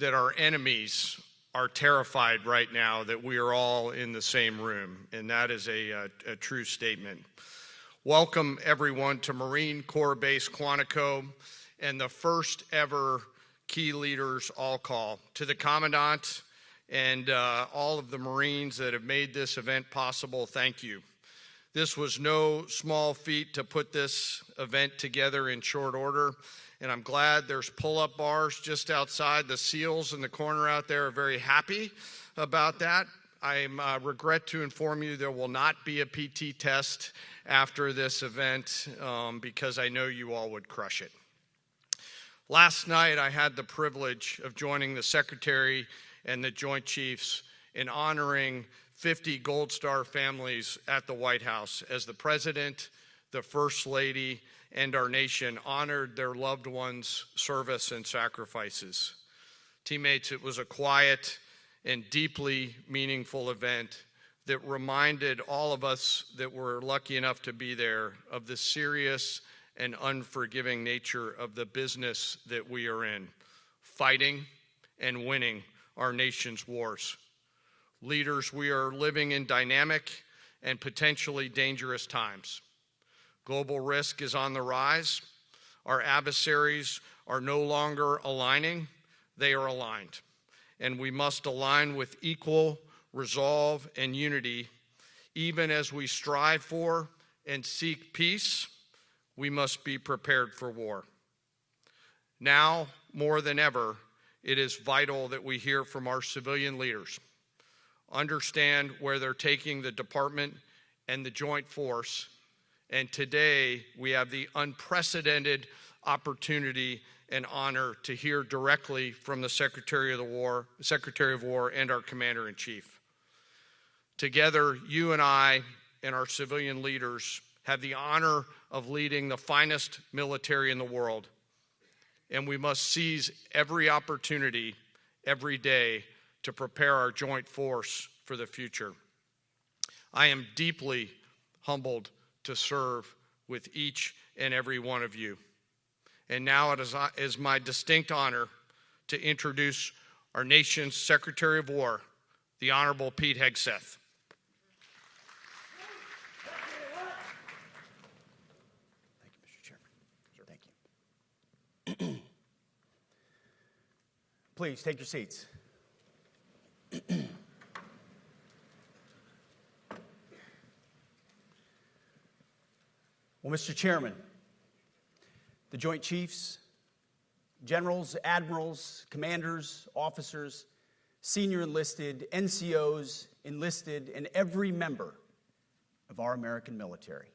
that our enemies are terrified right now that we are all in the same room, and that is a true statement. Welcome, everyone, to Marine Corps Base Quantico and the first ever Key Leaders All Call. To the Commandant and all of the Marines that have made this event possible, thank you. This was no small feat to put this event together in short order, and I'm glad there's pull-up bars just outside. The SEALs in the corner out there are very happy about that. I regret to inform you there will not be a PT test after this event because I know you all would crush it. Last night, I had the privilege of joining the Secretary and the Joint Chiefs in honoring 50 Gold Star families at the White House as the President, the First Lady, and our nation honored their loved ones' service and sacrifices. Teammates, it was a quiet and deeply meaningful event that reminded all of us that were lucky enough to be there of the serious and unforgiving nature of the business that we are in, fighting and winning our nation's wars. Leaders, we are living in dynamic and potentially dangerous times. Global risk is on the rise. Our adversaries are no longer aligning, they are aligned. And we must align with equal resolve and unity. Even as we strive for and seek peace, we must be prepared for war. Now, more than ever, it is vital that we hear from our civilian leaders, understand where they're taking the department and the joint force. And today, we have the unprecedented opportunity and honor to hear directly from the Secretary of War and our Commander-in-Chief. Together, you and I and our civilian leaders have the honor of leading the finest military in the world, and we must seize every opportunity every day to prepare our joint force for the future. I am deeply humbled to serve with each and every one of you. And now it is my distinct honor to introduce our nation's Secretary of War, the Honorable Pete Hegseth. Thank you, Mr. Chairman. Thank you. Please take your seats. Well, Mr. Chairman, the Joint Chiefs, generals, admirals, commanders, officers, senior enlisted, NCOs, enlisted, and every member of our American military,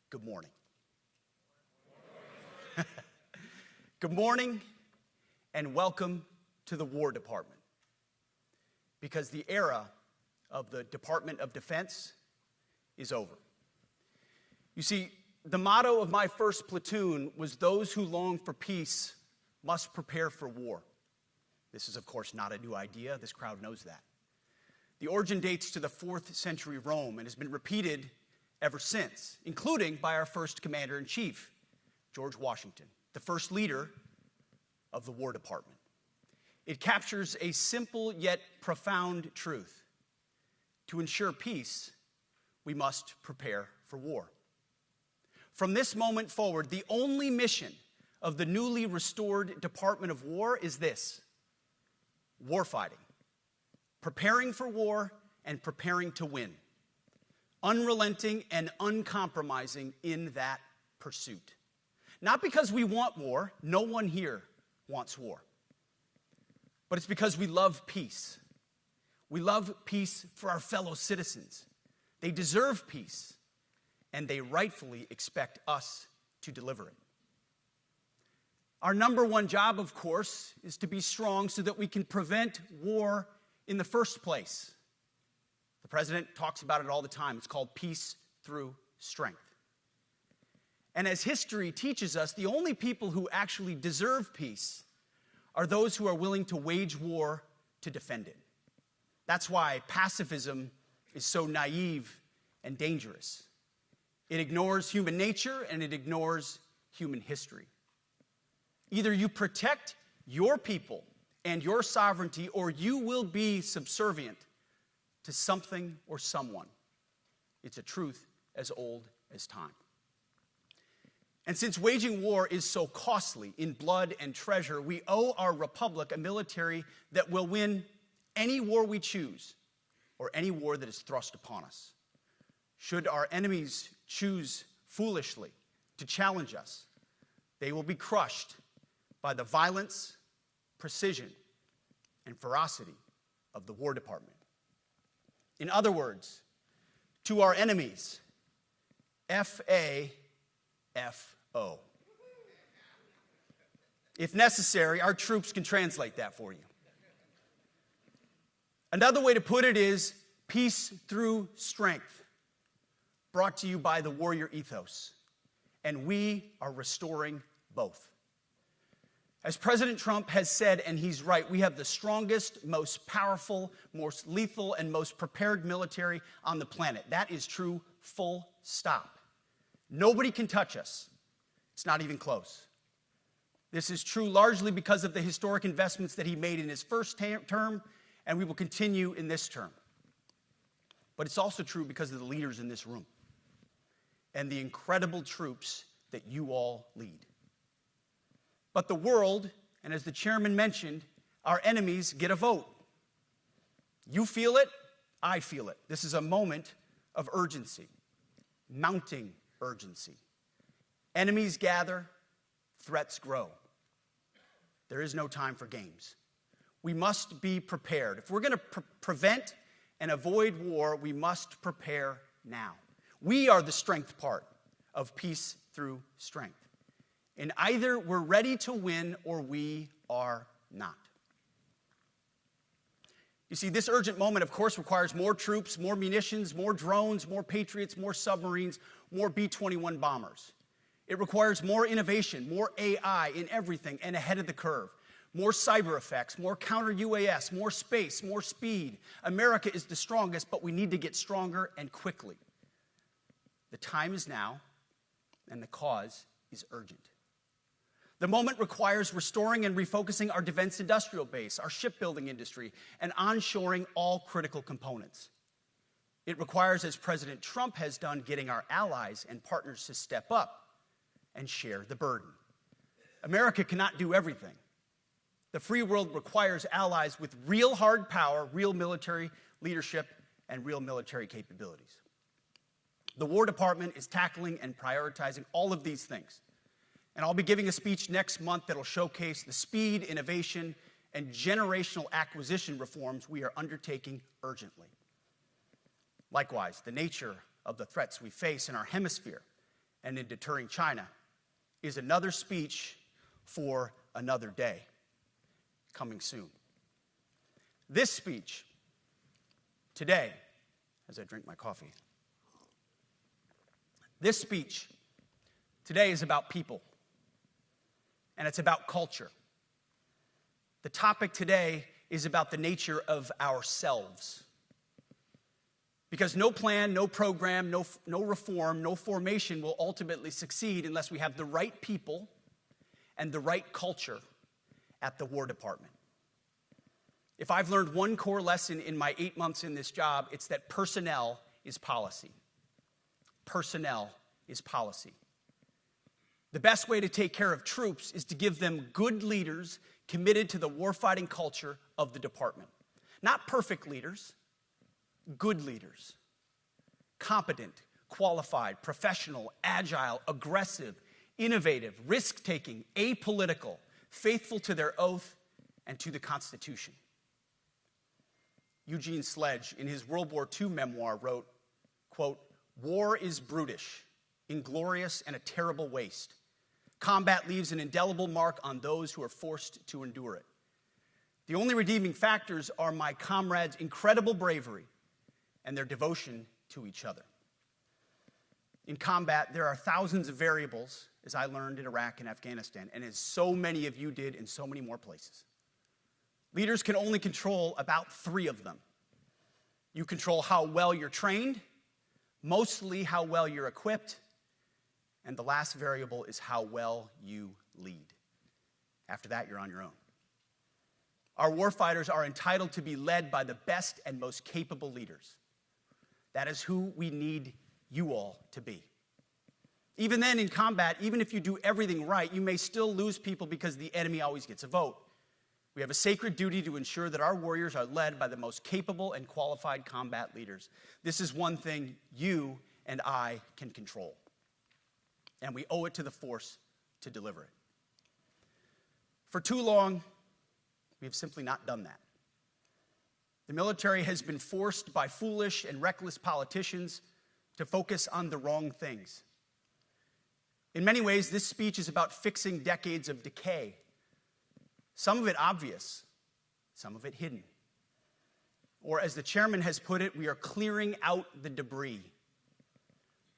good morning. Good morning and welcome to the War Department, because the era of the Department of Defense is over. You see, the motto of my first platoon was, "Those who long for peace must prepare for war." This is, of course, not a new idea. This crowd knows that. The origin dates to the 4th century Rome and has been repeated ever since, including by our first Commander-in-Chief, George Washington, the first leader of the War Department. It captures a simple yet profound truth. To ensure peace, we must prepare for war. From this moment forward, the only mission of the newly restored Department of War is this: warfighting, preparing for war and preparing to win, unrelenting and uncompromising in that pursuit. Not because we want war, no one here wants war, but it's because we love peace. We love peace for our fellow citizens. They deserve peace, and they rightfully expect us to deliver it. Our number one job, of course, is to be strong so that we can prevent war in the first place. The president talks about it all the time. It's called peace through strength. And as history teaches us, the only people who actually deserve peace are those who are willing to wage war to defend it. That's why pacifism is so naive and dangerous. It ignores human nature and it ignores human history. Either you protect your people and your sovereignty, or you will be subservient to something or someone. It's a truth as old as time. And since waging war is so costly in blood and treasure, we owe our republic a military that will win any war we choose or any war that is thrust upon us. Should our enemies choose foolishly to challenge us, they will be crushed by the violence, precision, and ferocity of the War Department. In other words, to our enemies, F-A-F-O. If necessary, our troops can translate that for you. Another way to put it is peace through strength, brought to you by the warrior ethos. And we are restoring both. As President Trump has said, and he's right, we have the strongest, most powerful, most lethal, and most prepared military on the planet. That is true, full stop. Nobody can touch us. It's not even close. This is true largely because of the historic investments that he made in his first term, and we will continue in this term. But it's also true because of the leaders in this room and the incredible troops that you all lead. But the world, and as the chairman mentioned, our enemies get a vote. You feel it, I feel it. This is a moment of urgency, mounting urgency. Enemies gather, threats grow. There is no time for games. We must be prepared. If we're going to prevent and avoid war, we must prepare now. We are the strength part of peace through strength. And either we're ready to win or we are not. You see, this urgent moment, of course, requires more troops, more munitions, more drones, more Patriots, more submarines, more B-21 bombers. It requires more innovation, more AI in everything and ahead of the curve. More cyber effects, more counter-UAS, more space, more speed. America is the strongest, but we need to get stronger and quickly. The time is now, and the cause is urgent. The moment requires restoring and refocusing our defense industrial base, our shipbuilding industry, and onshoring all critical components. It requires, as President Trump has done, getting our allies and partners to step up and share the burden. America cannot do everything. The free world requires allies with real hard power, real military leadership, and real military capabilities. The War Department is tackling and prioritizing all of these things. And I'll be giving a speech next month that'll showcase the speed, innovation, and generational acquisition reforms we are undertaking urgently. Likewise, the nature of the threats we face in our hemisphere and in deterring China is another speech for another day, coming soon. This speech today, as I drink my coffee, this speech today is about people. And it's about culture. The topic today is about the nature of ourselves. Because no plan, no program, no reform, no formation will ultimately succeed unless we have the right people and the right culture at the War Department. If I've learned one core lesson in my 8 months in this job, it's that personnel is policy. Personnel is policy. The best way to take care of troops is to give them good leaders committed to the warfighting culture of the department. Not perfect leaders, good leaders. Competent, qualified, professional, agile, aggressive, innovative, risk-taking, apolitical, faithful to their oath and to the Constitution. Eugene Sledge, in his World War II memoir, wrote, quote, "War is brutish, inglorious, and a terrible waste. Combat leaves an indelible mark on those who are forced to endure it. The only redeeming factors are my comrades' incredible bravery and their devotion to each other." In combat, there are thousands of variables, as I learned in Iraq and Afghanistan, and as so many of you did in so many more places. Leaders can only control about 3 of them. You control how well you're trained, mostly how well you're equipped, and the last variable is how well you lead. After that, you're on your own. Our warfighters are entitled to be led by the best and most capable leaders. That is who we need you all to be. Even then, in combat, even if you do everything right, you may still lose people because the enemy always gets a vote. We have a sacred duty to ensure that our warriors are led by the most capable and qualified combat leaders. This is one thing you and I can control, and we owe it to the force to deliver it. For too long, we have simply not done that. The military has been forced by foolish and reckless politicians to focus on the wrong things. In many ways, this speech is about fixing decades of decay. Some of it obvious, some of it hidden. Or as the chairman has put it, we are clearing out the debris,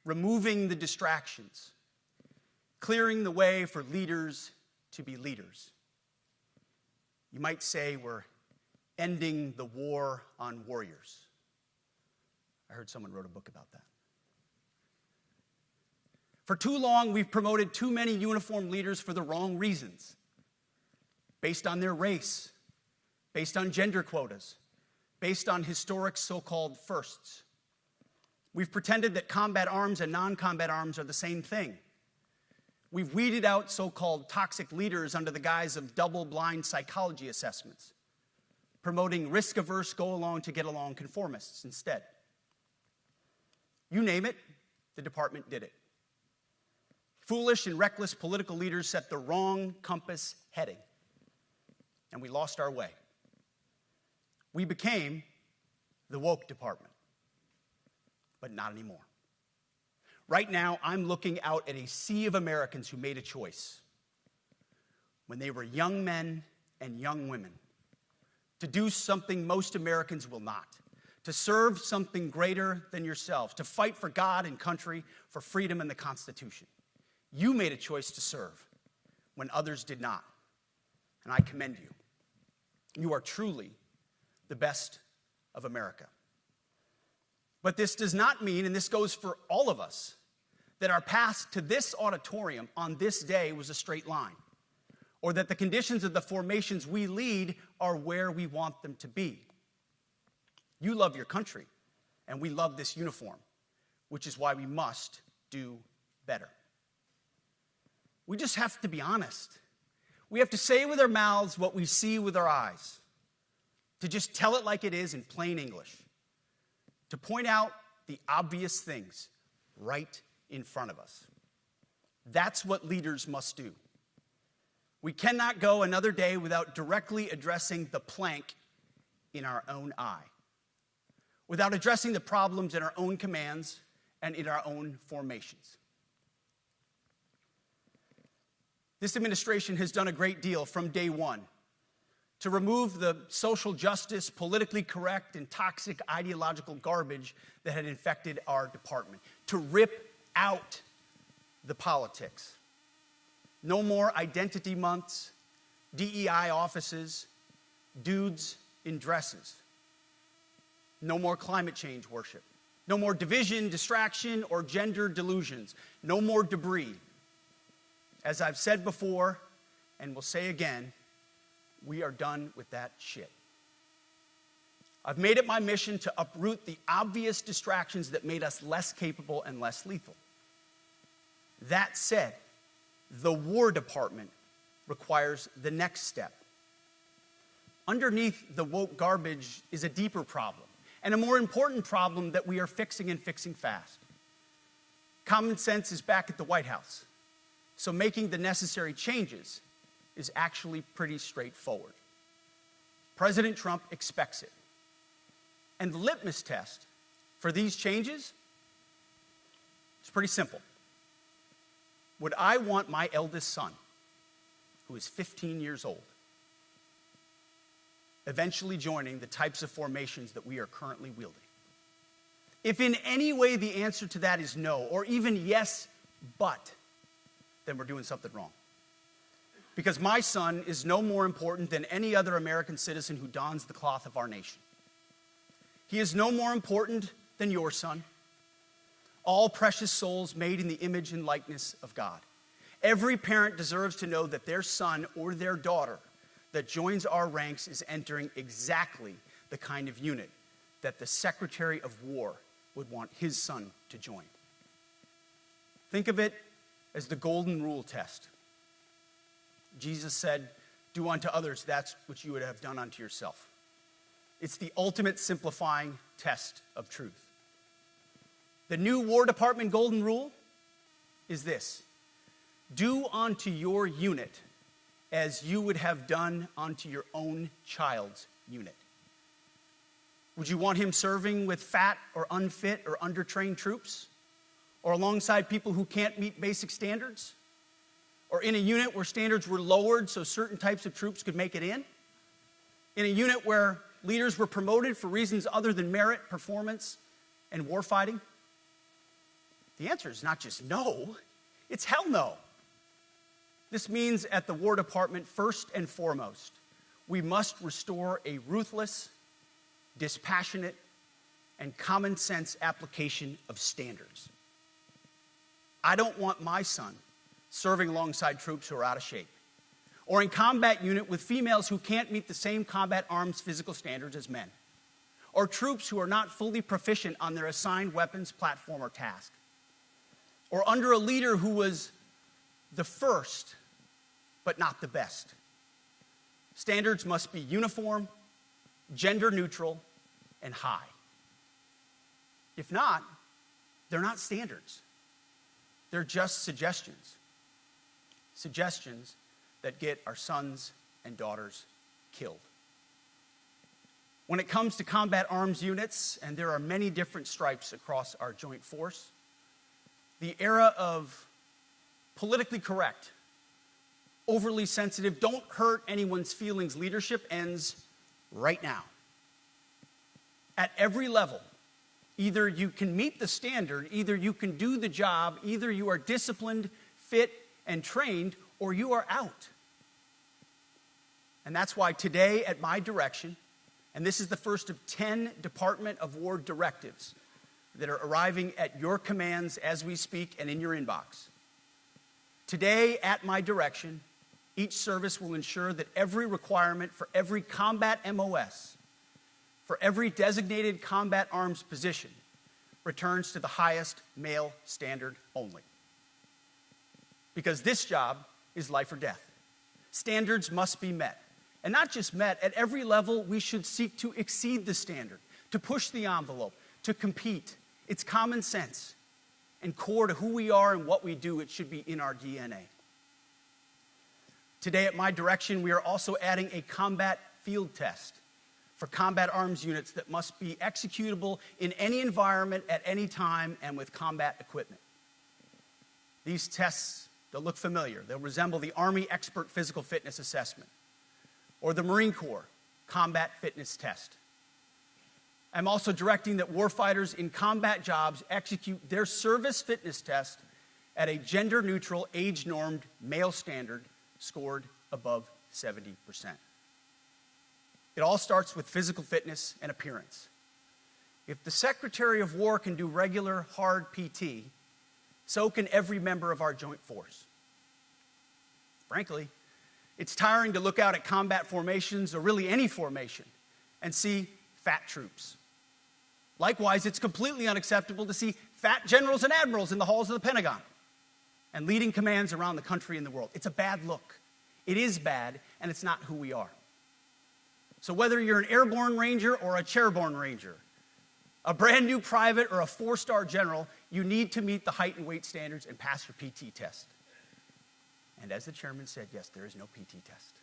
removing the distractions, clearing the way for leaders to be leaders. You might say we're ending the war on warriors. I heard someone wrote a book about that. For too long, we've promoted too many uniformed leaders for the wrong reasons, based on their race, based on gender quotas, based on historic so-called firsts. We've pretended that combat arms and non-combat arms are the same thing. We've weeded out so-called toxic leaders under the guise of double-blind psychology assessments, promoting risk-averse, go-along-to-get-along conformists instead. You name it, the department did it. Foolish and reckless political leaders set the wrong compass heading, and we lost our way. We became the woke department, but not anymore. Right now, I'm looking out at a sea of Americans who made a choice when they were young men and young women to do something most Americans will not, to serve something greater than yourselves, to fight for God and country, for freedom and the Constitution. You made a choice to serve when others did not, and I commend you. You are truly the best of America. But this does not mean, and this goes for all of us, that our path to this auditorium on this day was a straight line, or that the conditions of the formations we lead are where we want them to be. You love your country, and we love this uniform, which is why we must do better. We just have to be honest. We have to say with our mouths what we see with our eyes, to just tell it like it is in plain English, to point out the obvious things right in front of us. That's what leaders must do. We cannot go another day without directly addressing the plank in our own eye, without addressing the problems in our own commands and in our own formations. This administration has done a great deal from day one to remove the social justice, politically correct, and toxic ideological garbage that had infected our department, to rip out the politics. No more identity months, DEI offices, dudes in dresses. No more climate change worship. No more division, distraction, or gender delusions. No more debris. As I've said before, and will say again, we are done with that shit. I've made it my mission to uproot the obvious distractions that made us less capable and less lethal. That said, the War Department requires the next step. Underneath the woke garbage is a deeper problem, and a more important problem that we are fixing and fixing fast. Common sense is back at the White House, so making the necessary changes is actually pretty straightforward. President Trump expects it. And the litmus test for these changes is pretty simple. Would I want my eldest son, who is 15 years old, eventually joining the types of formations that we are currently wielding? If in any way the answer to that is no, or even yes, but, then we're doing something wrong. Because my son is no more important than any other American citizen who dons the cloth of our nation. He is no more important than your son. All precious souls made in the image and likeness of God. Every parent deserves to know that their son or their daughter, that joins our ranks is entering exactly the kind of unit that the Secretary of War would want his son to join. Think of it as the golden rule test. Jesus said, "Do unto others that which you would have done unto yourself." It's the ultimate simplifying test of truth. The new War Department golden rule is this: do unto your unit as you would have done unto your own child's unit. Would you want him serving with fat or unfit or undertrained troops? Or alongside people who can't meet basic standards? Or in a unit where standards were lowered so certain types of troops could make it in? In a unit where leaders were promoted for reasons other than merit, performance, and warfighting? The answer is not just no, it's hell no. This means at the War Department, first and foremost, we must restore a ruthless, dispassionate, and common sense application of standards. I don't want my son serving alongside troops who are out of shape, or in combat unit with females who can't meet the same combat arms physical standards as men, or troops who are not fully proficient on their assigned weapons, platform, or task, or under a leader who was the first, but not the best. Standards must be uniform, gender neutral, and high. If not, they're not standards. They're just suggestions. Suggestions that get our sons and daughters killed. When it comes to combat arms units, and there are many different stripes across our joint force, the era of politically correct, overly sensitive, don't hurt anyone's feelings leadership ends right now. At every level, either you can meet the standard, either you can do the job, either you are disciplined, fit, and trained, or you are out. And that's why today, at my direction, and this is the first of 10 Department of War directives that are arriving at your commands as we speak and in your inbox. Today, at my direction, each service will ensure that every requirement for every combat MOS, for every designated combat arms position, returns to the highest male standard only. Because this job is life or death. Standards must be met. And not just met, at every level we should seek to exceed the standard, to push the envelope, to compete. It's common sense and core to who we are and what we do. It should be in our DNA. Today at my direction, we are also adding a combat field test for combat arms units that must be executable in any environment at any time and with combat equipment. These tests, they'll look familiar. They'll resemble the Army Expert Physical Fitness Assessment or the Marine Corps Combat Fitness Test. I'm also directing that warfighters in combat jobs execute their service fitness test at a gender-neutral, age-normed male standard scored above 70%. It all starts with physical fitness and appearance. If the Secretary of War can do regular, hard PT, so can every member of our joint force. Frankly, it's tiring to look out at combat formations, or really any formation, and see fat troops. Likewise, it's completely unacceptable to see fat generals and admirals in the halls of the Pentagon and leading commands around the country and the world. It's a bad look. It is bad, and it's not who we are. So whether you're an airborne ranger or a chairborne ranger, a brand new private or a 4-star general, you need to meet the height and weight standards and pass your PT test. And as the chairman said, yes, there is no PT test.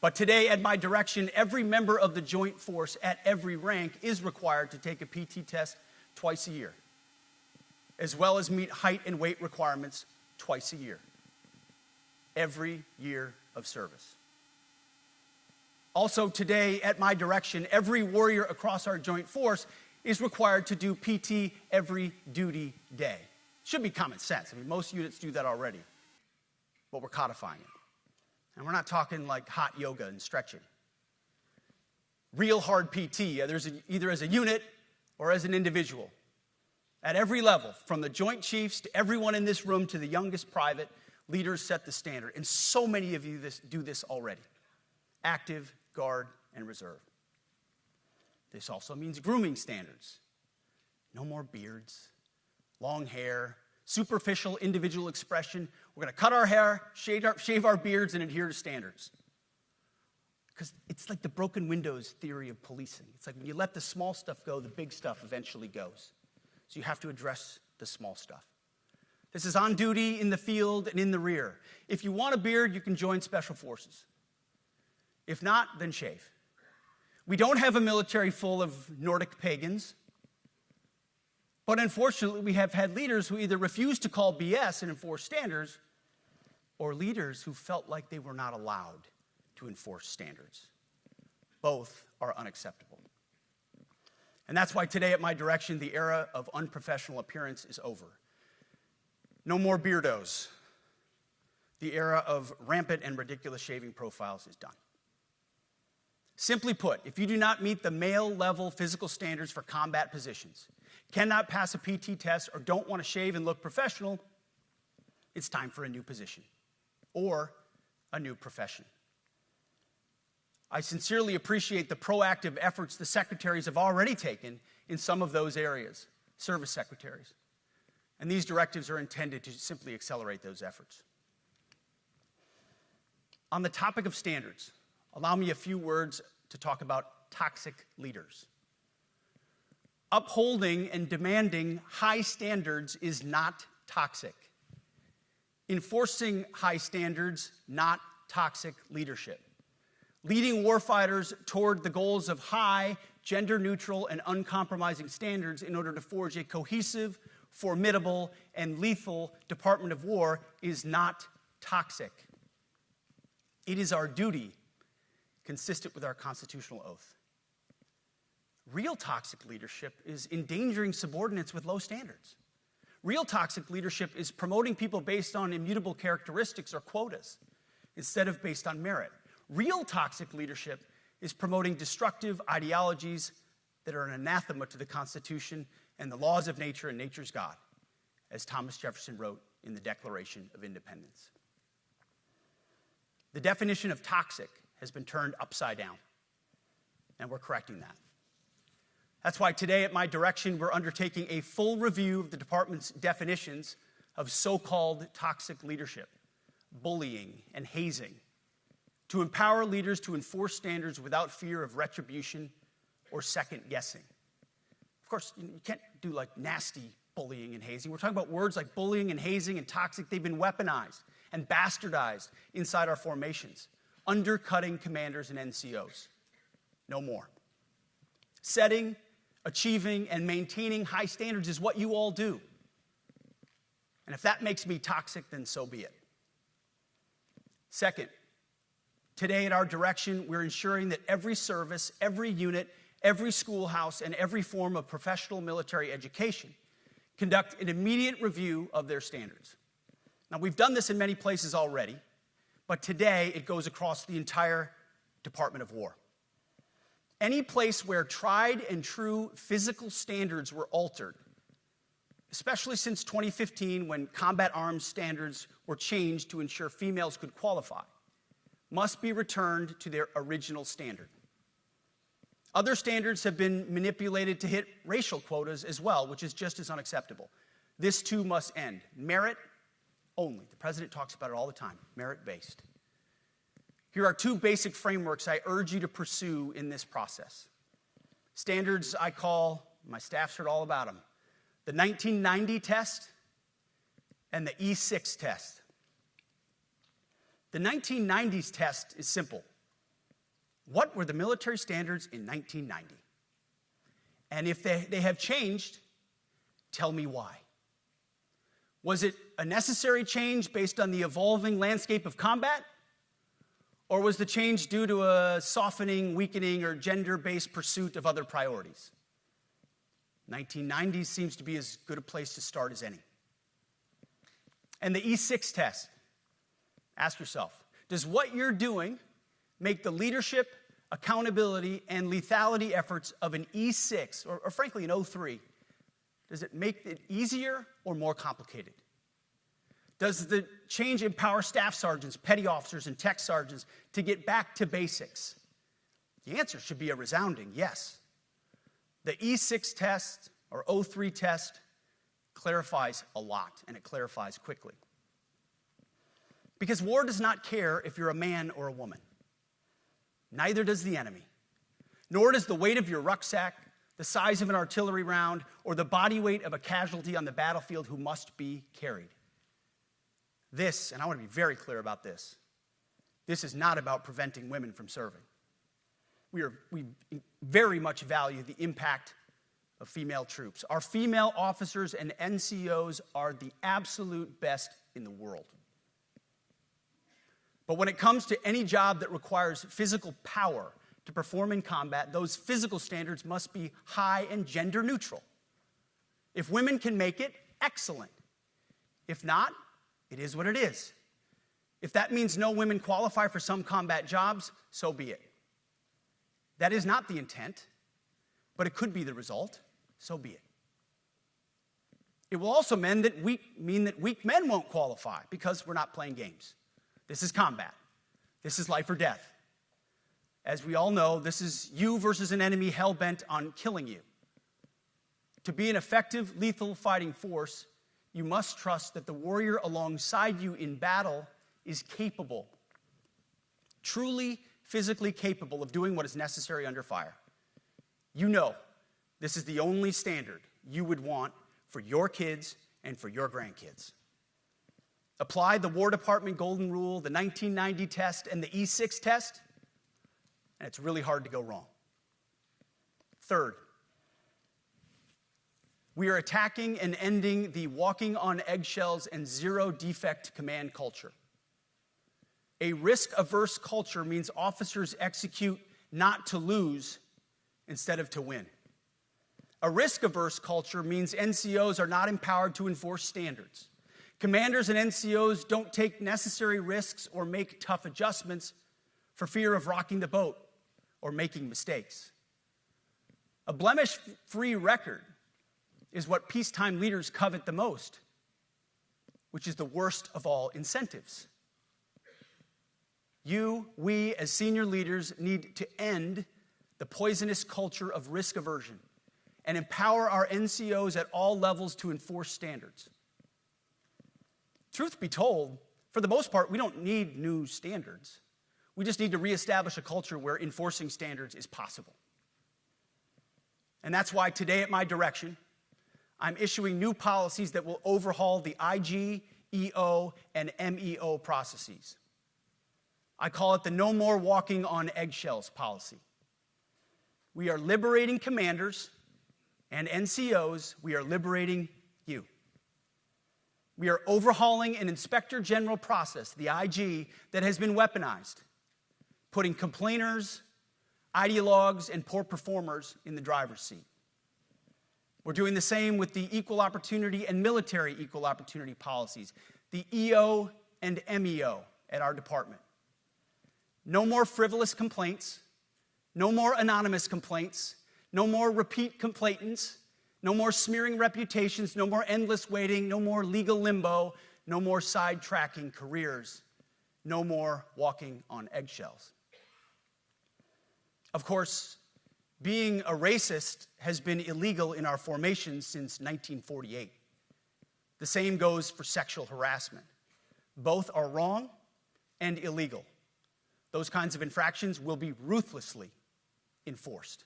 But today, at my direction, every member of the joint force at every rank is required to take a PT test twice a year, as well as meet height and weight requirements twice a year, every year of service. Also today, at my direction, every warrior across our joint force is required to do PT every duty day. Should be common sense. I mean, most units do that already, but we're codifying it. And we're not talking like hot yoga and stretching. Real hard PT, either as a unit or as an individual. At every level, from the Joint Chiefs to everyone in this room to the youngest private, leaders set the standard. And so many of you do this already. active, guard, and reserve. This also means grooming standards. No more beards, long hair, superficial individual expression. We're going to cut our hair, shave our beards, and adhere to standards. Because it's like the broken windows theory of policing. It's like when you let the small stuff go, the big stuff eventually goes. So you have to address the small stuff. This is on duty, in the field, and in the rear. If you want a beard, you can join Special Forces. If not, then shave. We don't have a military full of Nordic pagans. But unfortunately, we have had leaders who either refuse to call BS and enforce standards, or leaders who felt like they were not allowed to enforce standards. Both are unacceptable. And that's why today, at my direction, the era of unprofessional appearance is over. No more beardos. The era of rampant and ridiculous shaving profiles is done. Simply put, if you do not meet the male-level physical standards for combat positions, cannot pass a PT test, or don't want to shave and look professional, it's time for a new position or a new profession. I sincerely appreciate the proactive efforts the secretaries have already taken in some of those areas, service secretaries. And these directives are intended to simply accelerate those efforts. On the topic of standards, allow me a few words to talk about toxic leaders. Upholding and demanding high standards is not toxic. Enforcing high standards, not toxic leadership. Leading warfighters toward the goals of high, gender-neutral, and uncompromising standards in order to forge a cohesive, formidable, and lethal Department of War is not toxic. It is our duty, consistent with our constitutional oath. Real toxic leadership is endangering subordinates with low standards. Real toxic leadership is promoting people based on immutable characteristics or quotas instead of based on merit. Real toxic leadership is promoting destructive ideologies that are an anathema to the Constitution and the laws of nature and nature's God, as Thomas Jefferson wrote in the Declaration of Independence. The definition of toxic has been turned upside down, and we're correcting that. That's why today, at my direction, we're undertaking a full review of the department's definitions of so-called toxic leadership, bullying, and hazing, to empower leaders to enforce standards without fear of retribution or second guessing. Of course, you can't do like nasty bullying and hazing. We're talking about words like bullying and hazing and toxic. They've been weaponized and bastardized inside our formations, undercutting commanders and NCOs. No more. Setting, achieving, and maintaining high standards is what you all do. And if that makes me toxic, then so be it. Second, today at our direction, we're ensuring that every service, every unit, every schoolhouse, and every form of professional military education conduct an immediate review of their standards. Now, we've done this in many places already, but today it goes across the entire Department of War. Any place where tried and true physical standards were altered, especially since 2015 when combat arms standards were changed to ensure females could qualify, must be returned to their original standard. Other standards have been manipulated to hit racial quotas as well, which is just as unacceptable. This too must end. Merit only. The president talks about it all the time, merit-based. Here are two basic frameworks I urge you to pursue in this process. Standards I call, my staff's heard all about them, the 1990 test and the E6 test. The 1990s test is simple. What were the military standards in 1990? And if they have changed, tell me why. Was it a necessary change based on the evolving landscape of combat? Or was the change due to a softening, weakening, or gender-based pursuit of other priorities? 1990s seems to be as good a place to start as any. And the E6 test. Ask yourself, does what you're doing make the leadership, accountability, and lethality efforts of an E6, or frankly an O3, does it make it easier or more complicated? Does the change empower staff sergeants, petty officers, and tech sergeants to get back to basics? The answer should be a resounding yes. The E6 test, or O3 test, clarifies a lot, and it clarifies quickly. Because war does not care if you're a man or a woman. Neither does the enemy. Nor does the weight of your rucksack, the size of an artillery round, or the body weight of a casualty on the battlefield who must be carried. This, and I want to be very clear about this, this is not about preventing women from serving. We very much value the impact of female troops. Our female officers and NCOs are the absolute best in the world. But when it comes to any job that requires physical power to perform in combat, those physical standards must be high and gender neutral. If women can make it, excellent. If not, it is what it is. If that means no women qualify for some combat jobs, so be it. That is not the intent, but it could be the result, so be it. It will also mean that weak men won't qualify because we're not playing games. This is combat. This is life or death. As we all know, this is you versus an enemy hell-bent on killing you. To be an effective, lethal fighting force, you must trust that the warrior alongside you in battle is capable, truly physically capable of doing what is necessary under fire. You know this is the only standard you would want for your kids and for your grandkids. Apply the War Department Golden Rule, the 1990 test, and the E6 test, and it's really hard to go wrong. Third, we are attacking and ending the walking on eggshells and zero-defect command culture. A risk-averse culture means officers execute not to lose instead of to win. A risk-averse culture means NCOs are not empowered to enforce standards. Commanders and NCOs don't take necessary risks or make tough adjustments for fear of rocking the boat or making mistakes. A blemish-free record is what peacetime leaders covet the most, which is the worst of all incentives. We, as senior leaders, need to end the poisonous culture of risk aversion and empower our NCOs at all levels to enforce standards. Truth be told, for the most part, we don't need new standards. We just need to reestablish a culture where enforcing standards is possible. And that's why today, at my direction, I'm issuing new policies that will overhaul the IG, EO, and MEO processes. I call it the No More Walking on Eggshells policy. We are liberating commanders and NCOs. We are liberating you. We are overhauling an inspector general process, the IG, that has been weaponized, putting complainers, ideologues, and poor performers in the driver's seat. We're doing the same with the equal opportunity and military equal opportunity policies, the EO and MEO at our department. No more frivolous complaints, no more anonymous complaints, no more repeat complainants, no more smearing reputations, no more endless waiting, no more legal limbo, no more sidetracking careers, no more walking on eggshells. Of course, being a racist has been illegal in our formation since 1948. The same goes for sexual harassment. Both are wrong and illegal. Those kinds of infractions will be ruthlessly enforced.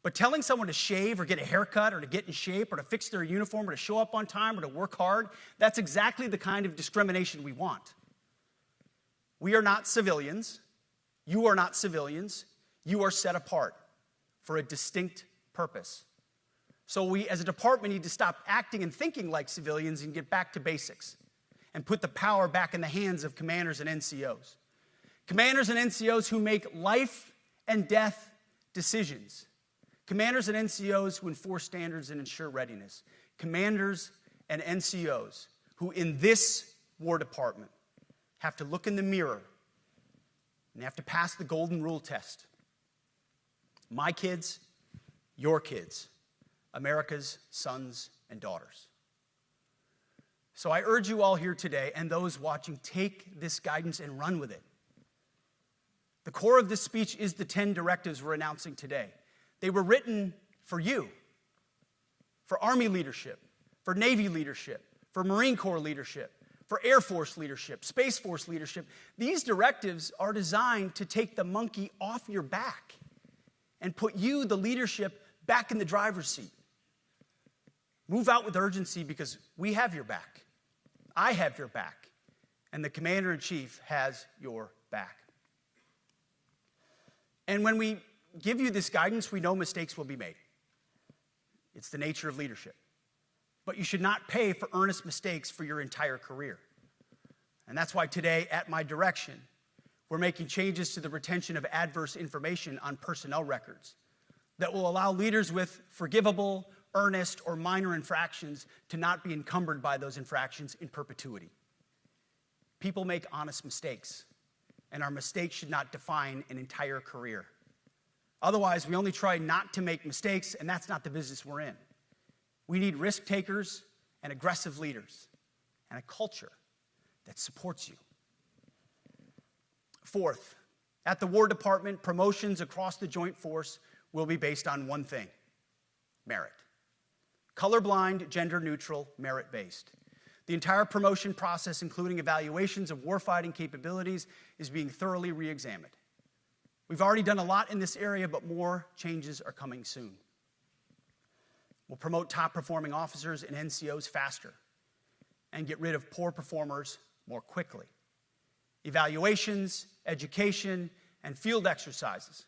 But telling someone to shave or get a haircut or to get in shape or to fix their uniform or to show up on time or to work hard, that's exactly the kind of discrimination we want. We are not civilians. You are not civilians. You are set apart for a distinct purpose. So we, as a department, need to stop acting and thinking like civilians and get back to basics and put the power back in the hands of commanders and NCOs. Commanders and NCOs who make life and death decisions. Commanders and NCOs who enforce standards and ensure readiness. Commanders and NCOs who, in this War Department, have to look in the mirror and have to pass the Golden Rule test. My kids, your kids, America's sons and daughters. So I urge you all here today and those watching, take this guidance and run with it. The core of this speech is the 10 directives we're announcing today. They were written for you, for Army leadership, for Navy leadership, for Marine Corps leadership, for Air Force leadership, Space Force leadership. These directives are designed to take the monkey off your back and put you, the leadership, back in the driver's seat. Move out with urgency because we have your back. I have your back. And the Commander-in-Chief has your back. And when we give you this guidance, we know mistakes will be made. It's the nature of leadership. But you should not pay for earnest mistakes for your entire career. And that's why today, at my direction, we're making changes to the retention of adverse information on personnel records that will allow leaders with forgivable, earnest, or minor infractions to not be encumbered by those infractions in perpetuity. People make honest mistakes, and our mistakes should not define an entire career. Otherwise, we only try not to make mistakes, and that's not the business we're in. We need risk takers and aggressive leaders and a culture that supports you. Fourth, at the War Department, promotions across the Joint Force will be based on one thing: merit. Colorblind, gender-neutral, merit-based. The entire promotion process, including evaluations of warfighting capabilities, is being thoroughly re-examined. We've already done a lot in this area, but more changes are coming soon. We'll promote top-performing officers and NCOs faster and get rid of poor performers more quickly. Evaluations, education, and field exercises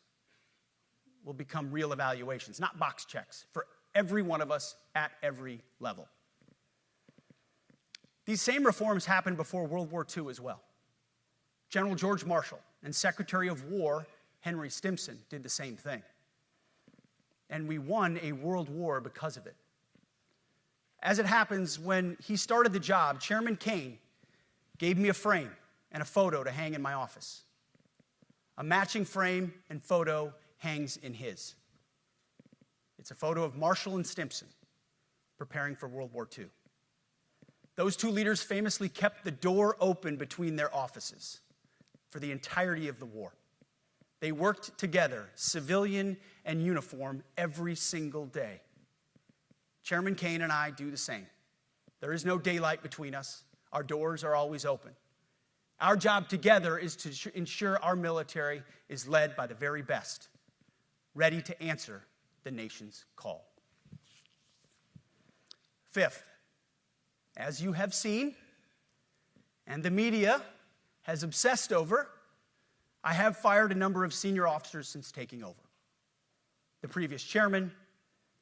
will become real evaluations, not box checks, for every one of us at every level. These same reforms happened before World War II as well. General George Marshall and Secretary of War Henry Stimson did the same thing. And we won a world war because of it. As it happens, when he started the job, Chairman Kane gave me a frame and a photo to hang in my office. A matching frame and photo hangs in his. It's a photo of Marshall and Stimson preparing for World War II. Those two leaders famously kept the door open between their offices for the entirety of the war. They worked together, civilian and uniform, every single day. Chairman Kane and I do the same. There is no daylight between us. Our doors are always open. Our job together is to ensure our military is led by the very best, ready to answer the nation's call. Fifth, as you have seen, and the media has obsessed over, I have fired a number of senior officers since taking over. The previous chairman,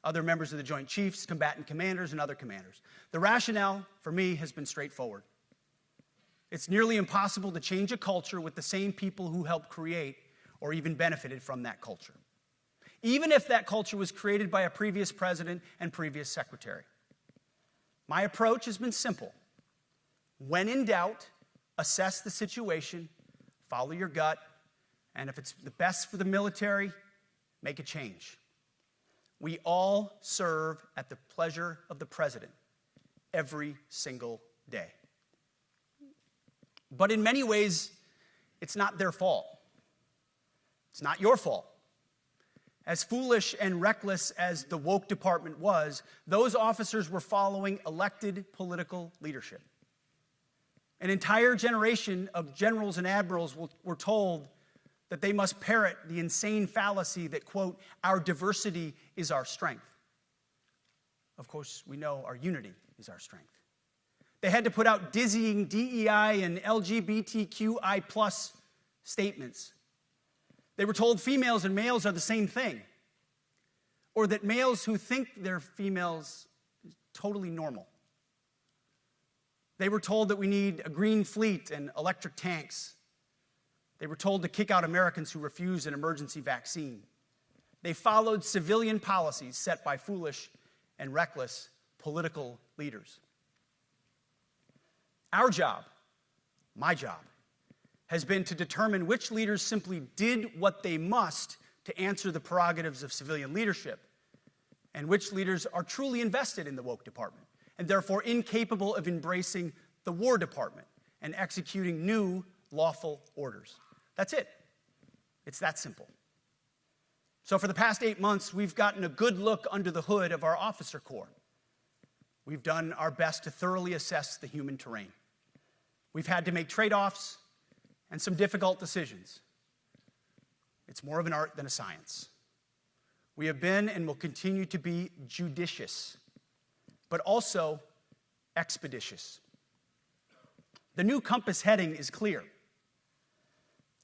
other members of the Joint Chiefs, combatant commanders, and other commanders. The rationale for me has been straightforward. It's nearly impossible to change a culture with the same people who helped create or even benefited from that culture, even if that culture was created by a previous president and previous secretary. My approach has been simple. When in doubt, assess the situation, follow your gut, and if it's the best for the military, make a change. We all serve at the pleasure of the president every single day. But in many ways, it's not their fault. It's not your fault. As foolish and reckless as the woke department was, those officers were following elected political leadership. An entire generation of generals and admirals were told that they must parrot the insane fallacy that, quote, our diversity is our strength. Of course, we know our unity is our strength. They had to put out dizzying DEI and LGBTQI+ statements. They were told females and males are the same thing, or that males who think they're females is totally normal. They were told that we need a green fleet and electric tanks. They were told to kick out Americans who refuse an emergency vaccine. They followed civilian policies set by foolish and reckless political leaders. Our job, my job, has been to determine which leaders simply did what they must to answer the prerogatives of civilian leadership, and which leaders are truly invested in the woke department and therefore incapable of embracing the War Department and executing new lawful orders. That's it. It's that simple. So for the past 8 months, we've gotten a good look under the hood of our officer corps. We've done our best to thoroughly assess the human terrain. We've had to make trade-offs and some difficult decisions. It's more of an art than a science. We have been and will continue to be judicious, but also expeditious. The new compass heading is clear.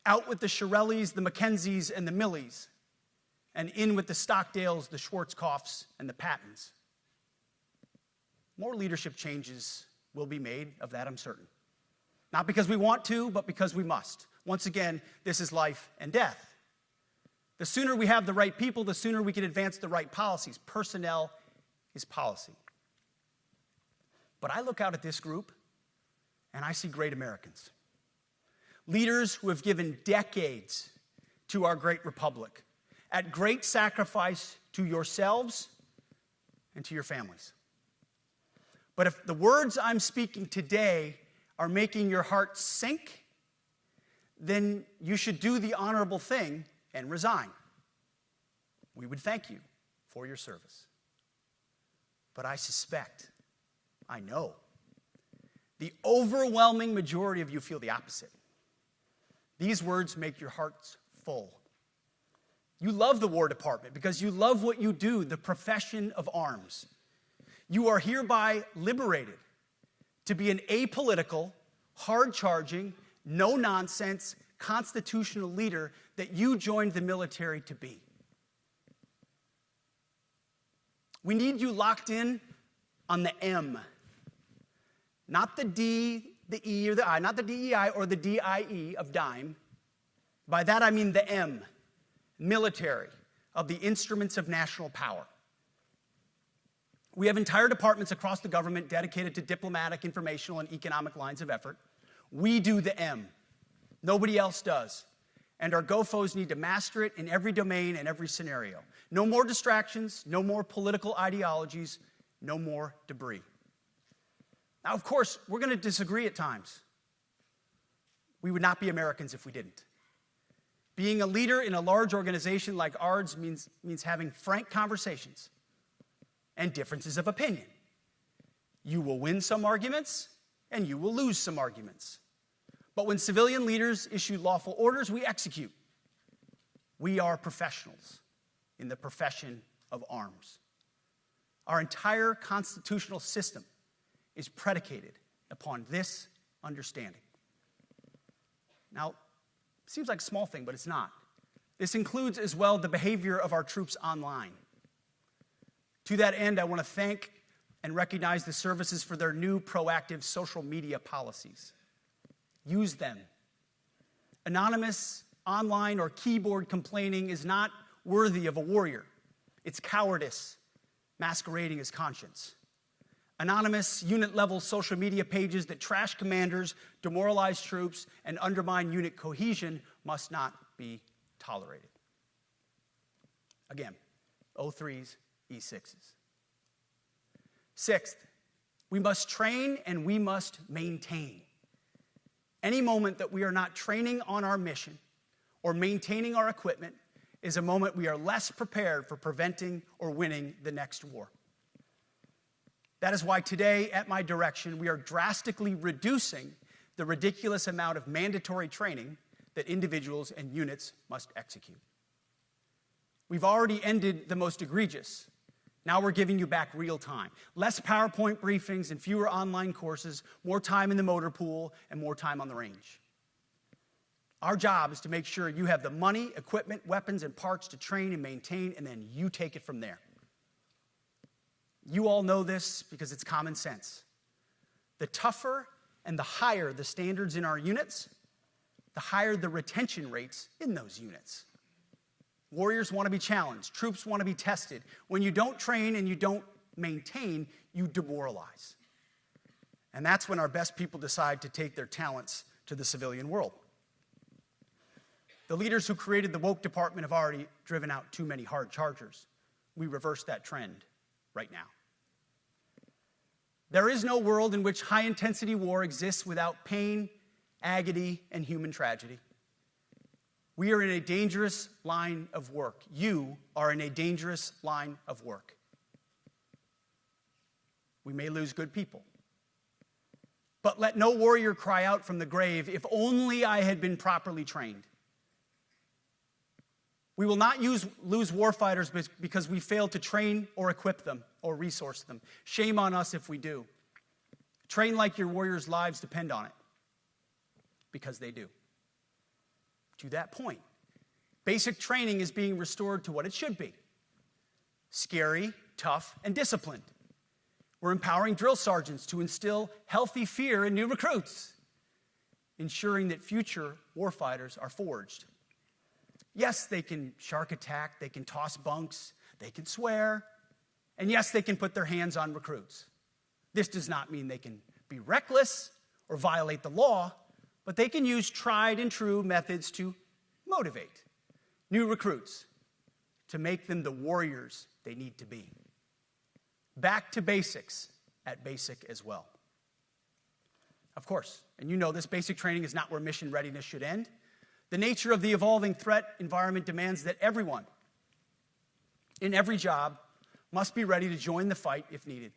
Out with the Shirellis, the Mackenzies, and the Millies, and in with the Stockdales, the Schwarzkopfs, and the Pattons. More leadership changes will be made, of that I'm certain. Not because we want to, but because we must. Once again, this is life and death. The sooner we have the right people, the sooner we can advance the right policies. Personnel is policy. But I look out at this group, and I see great Americans. Leaders who have given decades to our great republic, at great sacrifice to yourselves and to your families. But if the words I'm speaking today are making your heart sink, then you should do the honorable thing and resign. We would thank you for your service. But I suspect, I know, the overwhelming majority of you feel the opposite. These words make your hearts full. You love the War Department because you love what you do, the profession of arms. You are hereby liberated to be an apolitical, hard-charging, no-nonsense, constitutional leader that you joined the military to be. We need you locked in on the M, not the D, the E, or the I, not the DEI or the DIE of dime. By that I mean the M, military, of the instruments of national power. We have entire departments across the government dedicated to diplomatic, informational, and economic lines of effort. We do the M. Nobody else does. And our GOFOs need to master it in every domain and every scenario. No more distractions, no more political ideologies, no more debris. Now, of course, we're going to disagree at times. We would not be Americans if we didn't. Being a leader in a large organization like ours means having frank conversations and differences of opinion. You will win some arguments, and you will lose some arguments. But when civilian leaders issue lawful orders, we execute. We are professionals in the profession of arms. Our entire constitutional system is predicated upon this understanding. Now, it seems like a small thing, but it's not. This includes as well the behavior of our troops online. To that end, I want to thank and recognize the services for their new proactive social media policies. Use them. Anonymous, online, or keyboard complaining is not worthy of a warrior. It's cowardice masquerading as conscience. Anonymous, unit-level social media pages that trash commanders, demoralize troops, and undermine unit cohesion must not be tolerated. Again, O3s, E6s. Sixth, we must train and we must maintain. Any moment that we are not training on our mission or maintaining our equipment is a moment we are less prepared for preventing or winning the next war. That is why today, at my direction, we are drastically reducing the ridiculous amount of mandatory training that individuals and units must execute. We've already ended the most egregious. Now we're giving you back real time. Less PowerPoint briefings and fewer online courses, more time in the motor pool, and more time on the range. Our job is to make sure you have the money, equipment, weapons, and parts to train and maintain, and then you take it from there. You all know this because it's common sense. The tougher and the higher the standards in our units, the higher the retention rates in those units. Warriors want to be challenged. Troops want to be tested. When you don't train and you don't maintain, you demoralize. And that's when our best people decide to take their talents to the civilian world. The leaders who created the woke department have already driven out too many hard chargers. We reverse that trend right now. There is no world in which high-intensity war exists without pain, agony, and human tragedy. We are in a dangerous line of work. You are in a dangerous line of work. We may lose good people. But let no warrior cry out from the grave, "If only I had been properly trained." We will not lose warfighters because we failed to train or equip them or resource them. Shame on us if we do. Train like your warriors' lives depend on it, because they do. To that point, basic training is being restored to what it should be: scary, tough, and disciplined. We're empowering drill sergeants to instill healthy fear in new recruits, ensuring that future warfighters are forged. Yes, they can shark attack, they can toss bunks, they can swear, and yes, they can put their hands on recruits. This does not mean they can be reckless or violate the law, but they can use tried and true methods to motivate new recruits, to make them the warriors they need to be. Back to basics at basic as well. Of course, and you know this, basic training is not where mission readiness should end. The nature of the evolving threat environment demands that everyone, in every job, must be ready to join the fight if needed.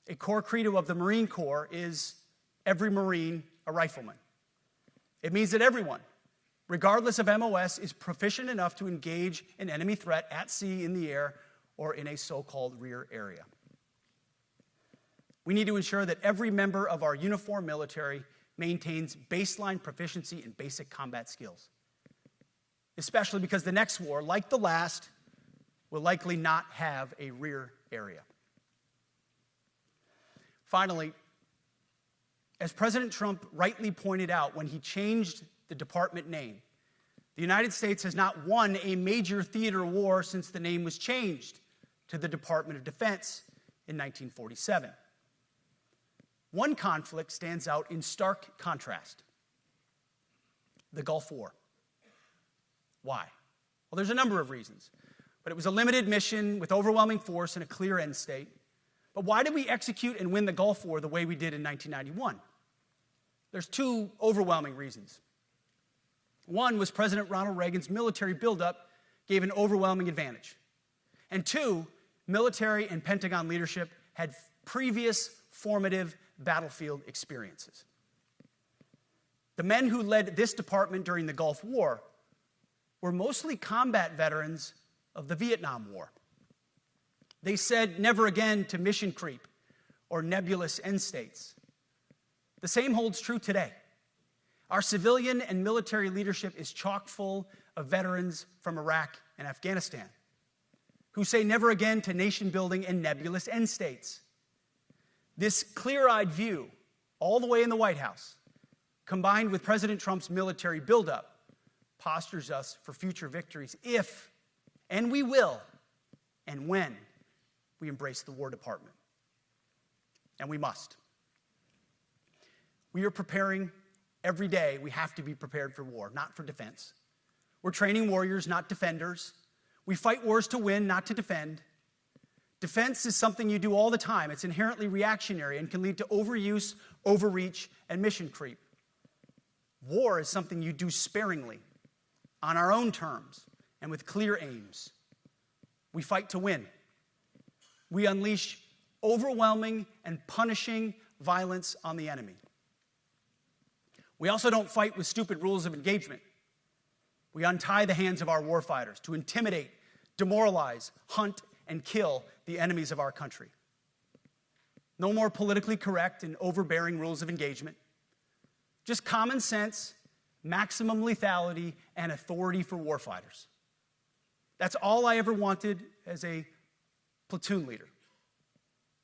A core credo of the Marine Corps is every Marine a rifleman. It means that everyone, regardless of MOS, is proficient enough to engage an enemy threat at sea, in the air, or in a so-called rear area. We need to ensure that every member of our uniformed military maintains baseline proficiency in basic combat skills, especially because the next war, like the last, will likely not have a rear area. Finally, as President Trump rightly pointed out when he changed the department name, the United States has not won a major theater war since the name was changed to the Department of Defense in 1947. One conflict stands out in stark contrast: the Gulf War. Why? Well, there's a number of reasons, but it was a limited mission with overwhelming force and a clear end state. But why did we execute and win the Gulf War the way we did in 1991? There's two overwhelming reasons. One was President Ronald Reagan's military buildup gave an overwhelming advantage. And two, military and Pentagon leadership had previous formative battlefield experiences. The men who led this department during the Gulf War were mostly combat veterans of the Vietnam War. They said never again to mission creep or nebulous end states. The same holds true today. Our civilian and military leadership is chock full of veterans from Iraq and Afghanistan who say never again to nation building and nebulous end states. This clear-eyed view, all the way in the White House, combined with President Trump's military buildup, postures us for future victories if, and we will, and when we embrace the War Department. And we must. We are preparing every day. We have to be prepared for war, not for defense. We're training warriors, not defenders. We fight wars to win, not to defend. Defense is something you do all the time. It's inherently reactionary and can lead to overuse, overreach, and mission creep. War is something you do sparingly, on our own terms, and with clear aims. We fight to win. We unleash overwhelming and punishing violence on the enemy. We also don't fight with stupid rules of engagement. We untie the hands of our warfighters to intimidate, demoralize, hunt, and kill the enemies of our country. No more politically correct and overbearing rules of engagement. Just common sense, maximum lethality, and authority for warfighters. That's all I ever wanted as a platoon leader.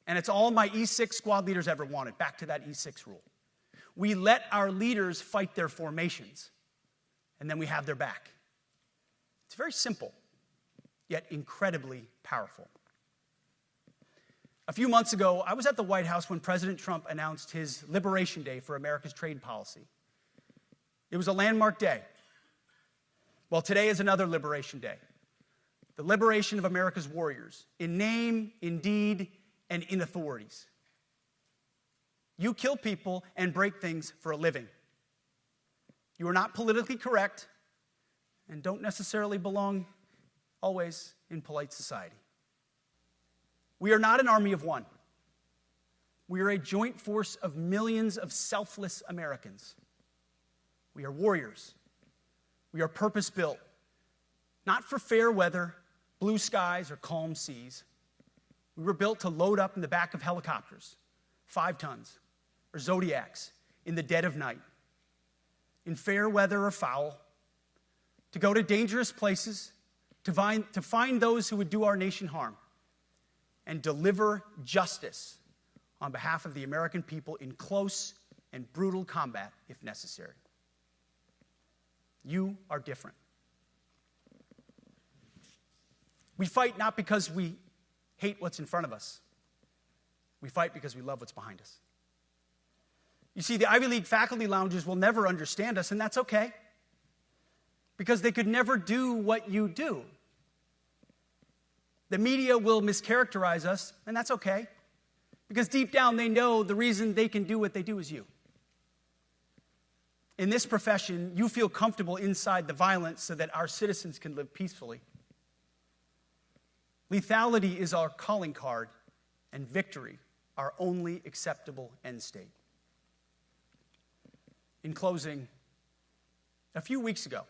And it's all my E6 squad leaders ever wanted, back to that E6 rule. We let our leaders fight their formations, and then we have their back. It's very simple, yet incredibly powerful. A few months ago, I was at the White House when President Trump announced his Liberation Day for America's trade policy. It was a landmark day. Well, today is another Liberation Day. The liberation of America's warriors, in name, in deed, and in authorities. You kill people and break things for a living. You are not politically correct and don't necessarily belong always in polite society. We are not an army of one. We are a joint force of millions of selfless Americans. We are warriors. We are purpose-built, not for fair weather, blue skies, or calm seas. We were built to load up in the back of helicopters, 5 tons, or Zodiacs in the dead of night, in fair weather or foul, to go to dangerous places, to find those who would do our nation harm, and deliver justice on behalf of the American people in close and brutal combat if necessary. You are different. We fight not because we hate what's in front of us. We fight because we love what's behind us. You see, the Ivy League faculty lounges will never understand us, and that's okay, because they could never do what you do. The media will mischaracterize us, and that's okay, because deep down they know the reason they can do what they do is you. In this profession, you feel comfortable inside the violence so that our citizens can live peacefully. Lethality is our calling card, and victory our only acceptable end state. In closing, a few weeks ago,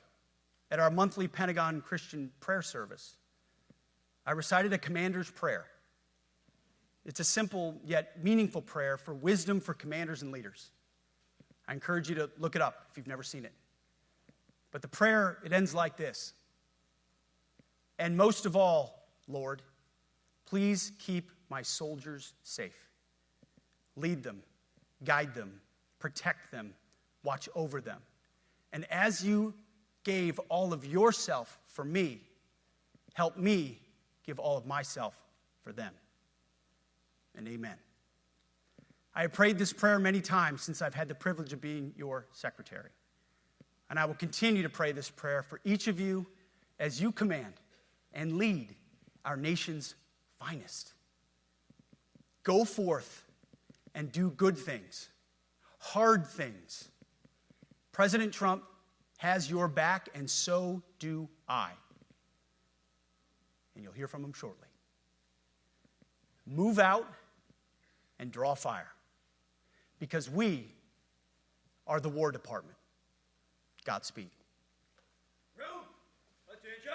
at our monthly Pentagon Christian prayer service, I recited a commander's prayer. It's a simple yet meaningful prayer for wisdom for commanders and leaders. I encourage you to look it up if you've never seen it. But the prayer, it ends like this. And most of all, Lord, please keep my soldiers safe. Lead them, guide them, protect them, watch over them. And as you gave all of yourself for me, help me give all of myself for them. And amen. I have prayed this prayer many times since I've had the privilege of being your secretary. And I will continue to pray this prayer for each of you as you command and lead our nation's finest. Go forth and do good things, hard things. President Trump has your back, and so do I. And you'll hear from him shortly. Move out and draw fire, because we are the War Department. Godspeed. Room, attention.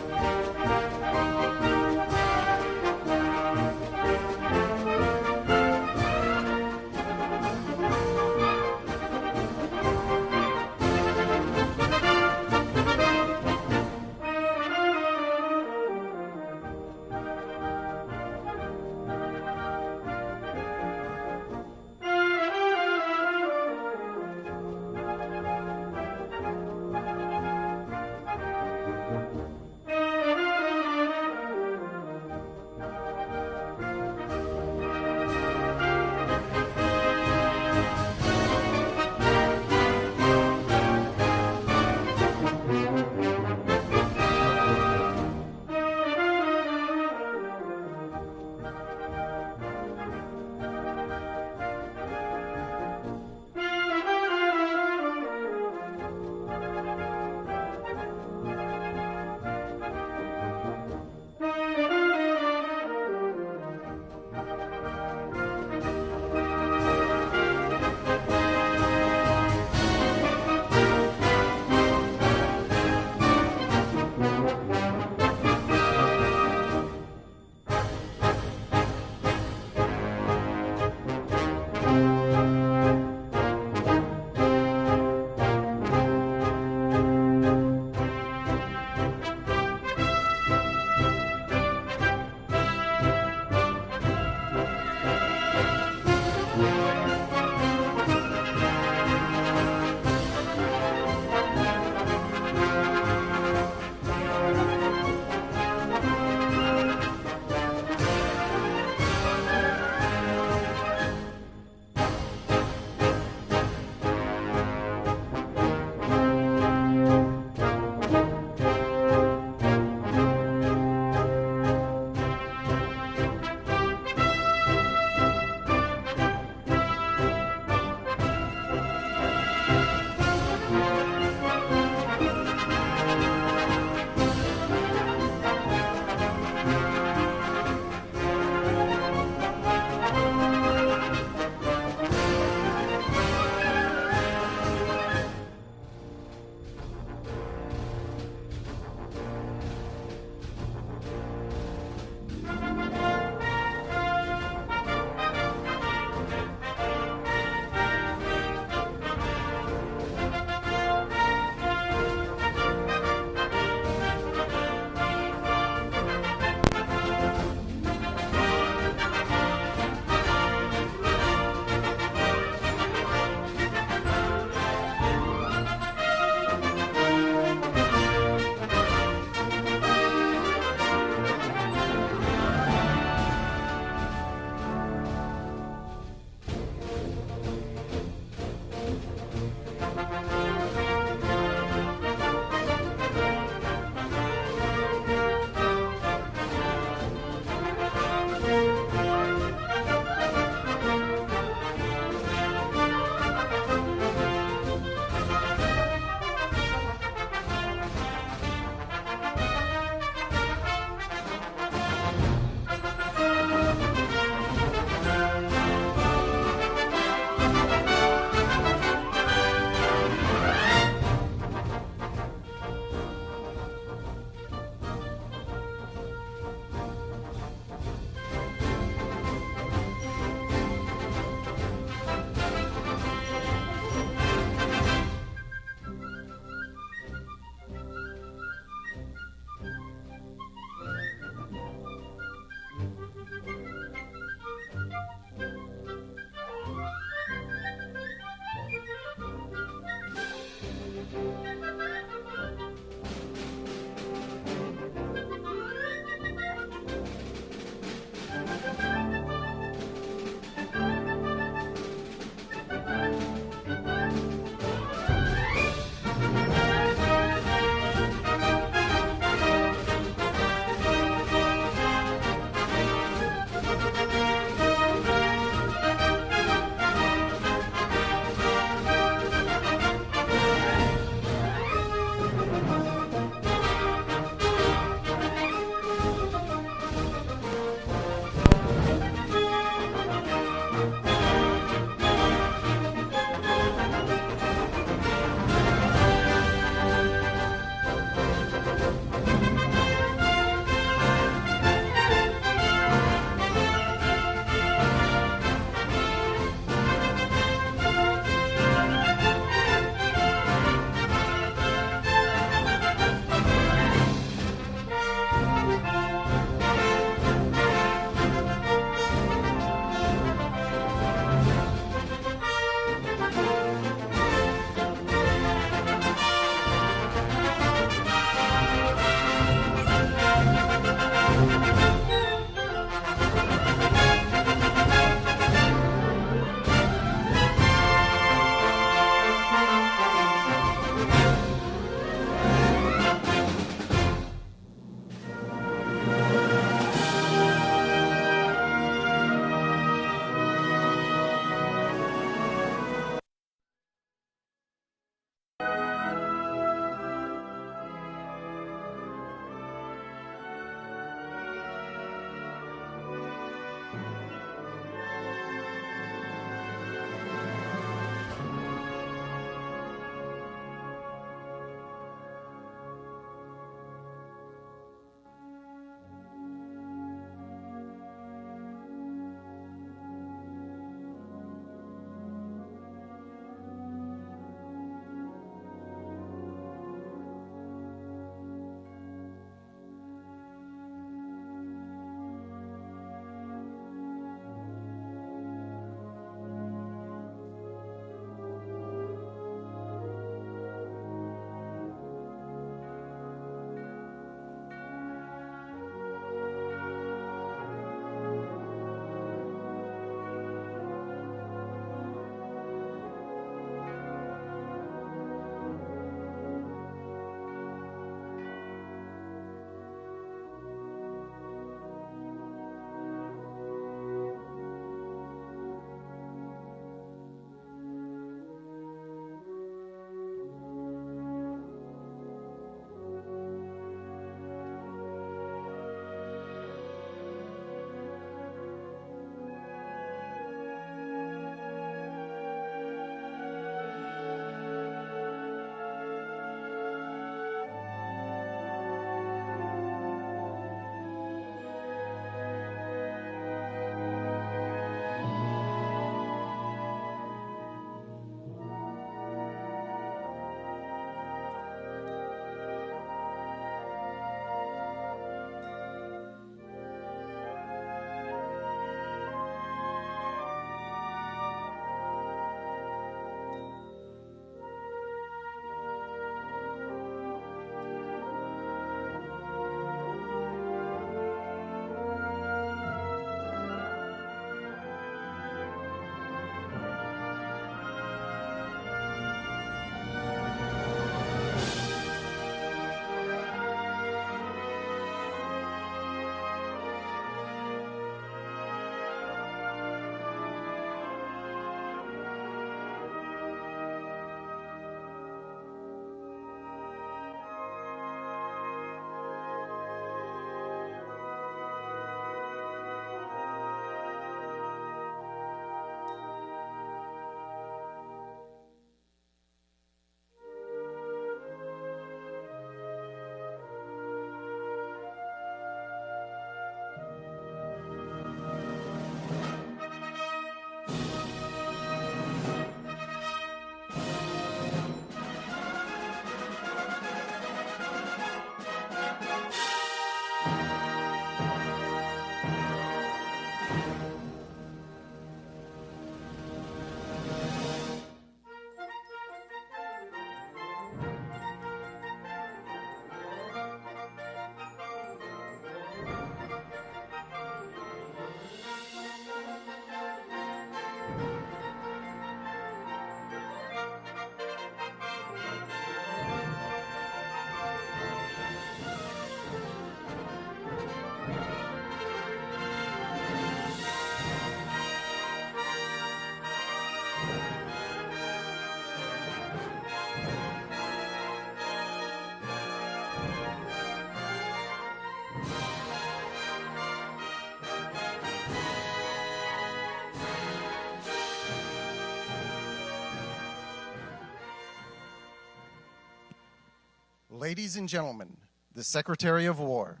Ladies and gentlemen, the Secretary of War.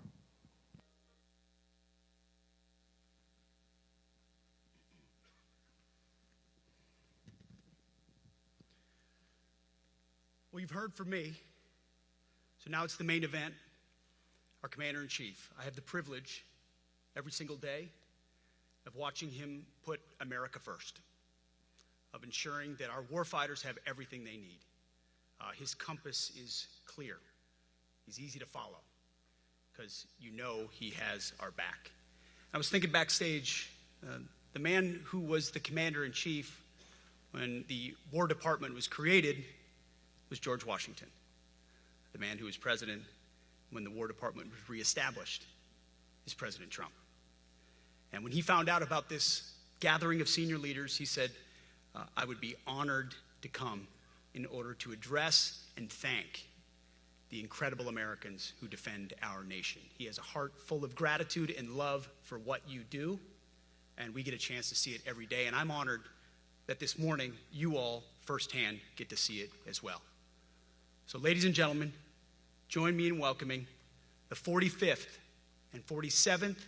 Well, you've heard from me, so now it's the main event, our Commander-in-Chief. I have the privilege every single day of watching him put America first, of ensuring that our warfighters have everything they need. His compass is clear. He's easy to follow because you know he has our back. I was thinking backstage, the man who was the Commander-in-Chief when the War Department was created was George Washington. The man who was president when the War Department was reestablished is President Trump. And when he found out about this gathering of senior leaders, he said, I would be honored to come in order to address and thank the incredible Americans who defend our nation. He has a heart full of gratitude and love for what you do, and we get a chance to see it every day. And I'm honored that this morning you all firsthand get to see it as well. So ladies and gentlemen, join me in welcoming the 45th and 47th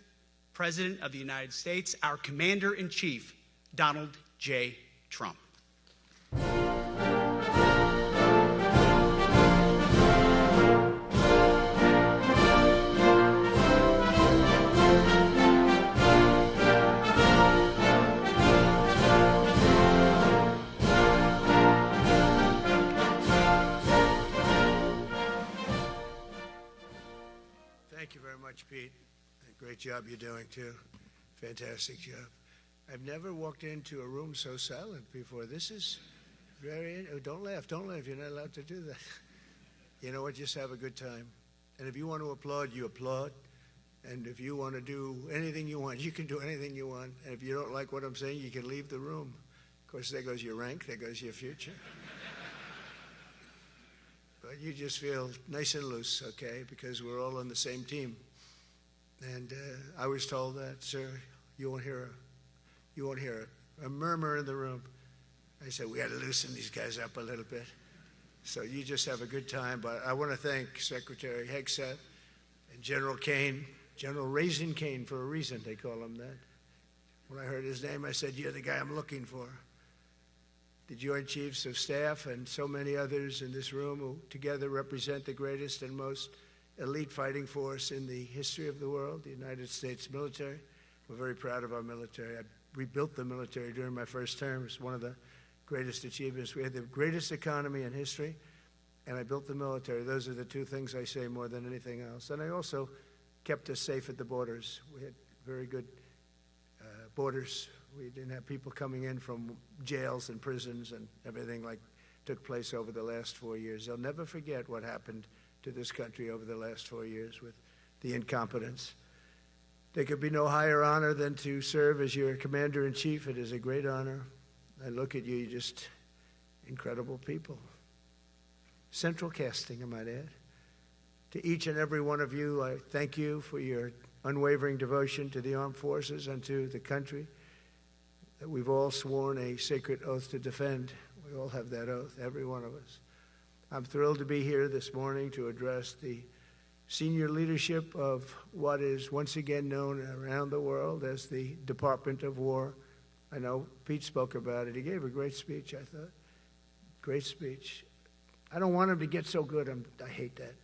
President of the United States, our Commander-in-Chief, Donald J. Trump. Thank you very much, Pete. Great job you're doing, too. Fantastic job. I've never walked into a room so silent before. This is very... Oh, don't laugh. Don't laugh. You're not allowed to do that. You know what? Just have a good time. And if you want to applaud, you applaud. And if you want to do anything you want, you can do anything you want. And if you don't like what I'm saying, you can leave the room. Of course, there goes your rank. There goes your future. But you just feel nice and loose, okay? Because we're all on the same team. And I was told that, sir, you won't hear a murmur in the room. I said, we got to loosen these guys up a little bit. So you just have a good time. But I want to thank Secretary Hegseth and General Kane, General Raisin Kane for a reason, they call him that. When I heard his name, I said, you're the guy I'm looking for. The Joint Chiefs of Staff and so many others in this room who together represent the greatest and most elite fighting force in the history of the world, the United States military. We're very proud of our military. I rebuilt the military during my first term. It's one of the greatest achievements. We had the greatest economy in history, and I built the military. Those are the two things I say more than anything else. And I also kept us safe at the borders. We had very good borders. We didn't have people coming in from jails and prisons and everything like took place over the last 4 years. They'll never forget what happened to this country over the last 4 years with the incompetence. There could be no higher honor than to serve as your Commander-in-Chief. It is a great honor. I look at you, you're just incredible people. Central casting, I might add. To each and every one of you, I thank you for your unwavering devotion to the armed forces and to the country that we've all sworn a sacred oath to defend. We all have that oath, every one of us. I'm thrilled to be here this morning to address the senior leadership of what is once again known around the world as the Department of War. I know Pete spoke about it. He gave a great speech, I thought. Great speech. I don't want him to get so good. I hate that.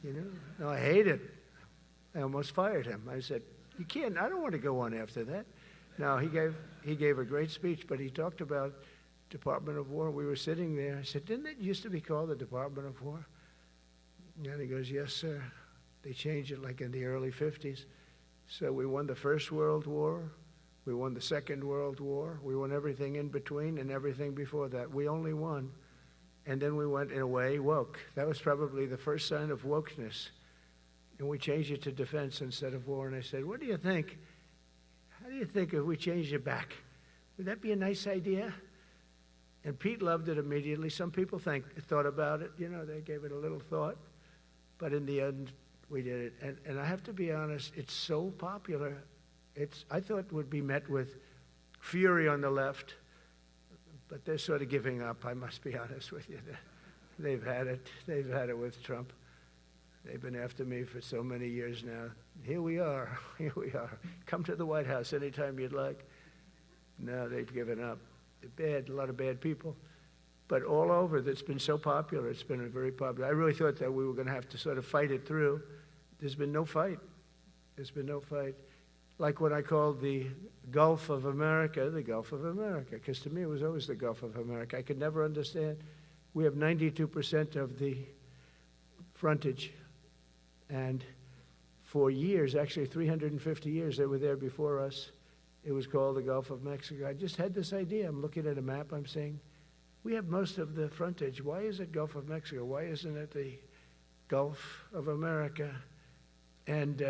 You know? No, I hate it. I almost fired him. I said, you can't, I don't want to go on after that. No, he gave a great speech, but he talked about Department of War. We were sitting there. I said, didn't it used to be called the Department of War? And he goes, yes, sir. They changed it like in the early 50s. So we won the First World War. We won the Second World War. We won everything in between and everything before that. We only won. And then we went, in a way, woke. That was probably the first sign of wokeness. And we changed it to defense instead of war. And I said, what do you think? How do you think if we changed it back? Would that be a nice idea? And Pete loved it immediately. Some people thought about it. You know, they gave it a little thought. But in the end, we did it. And I have to be honest, it's so popular. I thought it would be met with fury on the left. But they're sort of giving up, I must be honest with you. They've had it. They've had it with Trump. They've been after me for so many years now. Here we are. Here we are. Come to the White House anytime you'd like. No, they've given up. They're bad, a lot of bad people. But all over, that's been so popular. It's been very popular. I really thought that we were going to have to sort of fight it through. There's been no fight. There's been no fight. Like what I called the Gulf of America, the Gulf of America, because to me it was always the Gulf of America. I could never understand. We have 92% of the frontage. And for years, actually 350 years, they were there before us. It was called the Gulf of Mexico. I just had this idea. I'm looking at a map. I'm saying, we have most of the frontage. Why is it Gulf of Mexico? Why isn't it the Gulf of America? And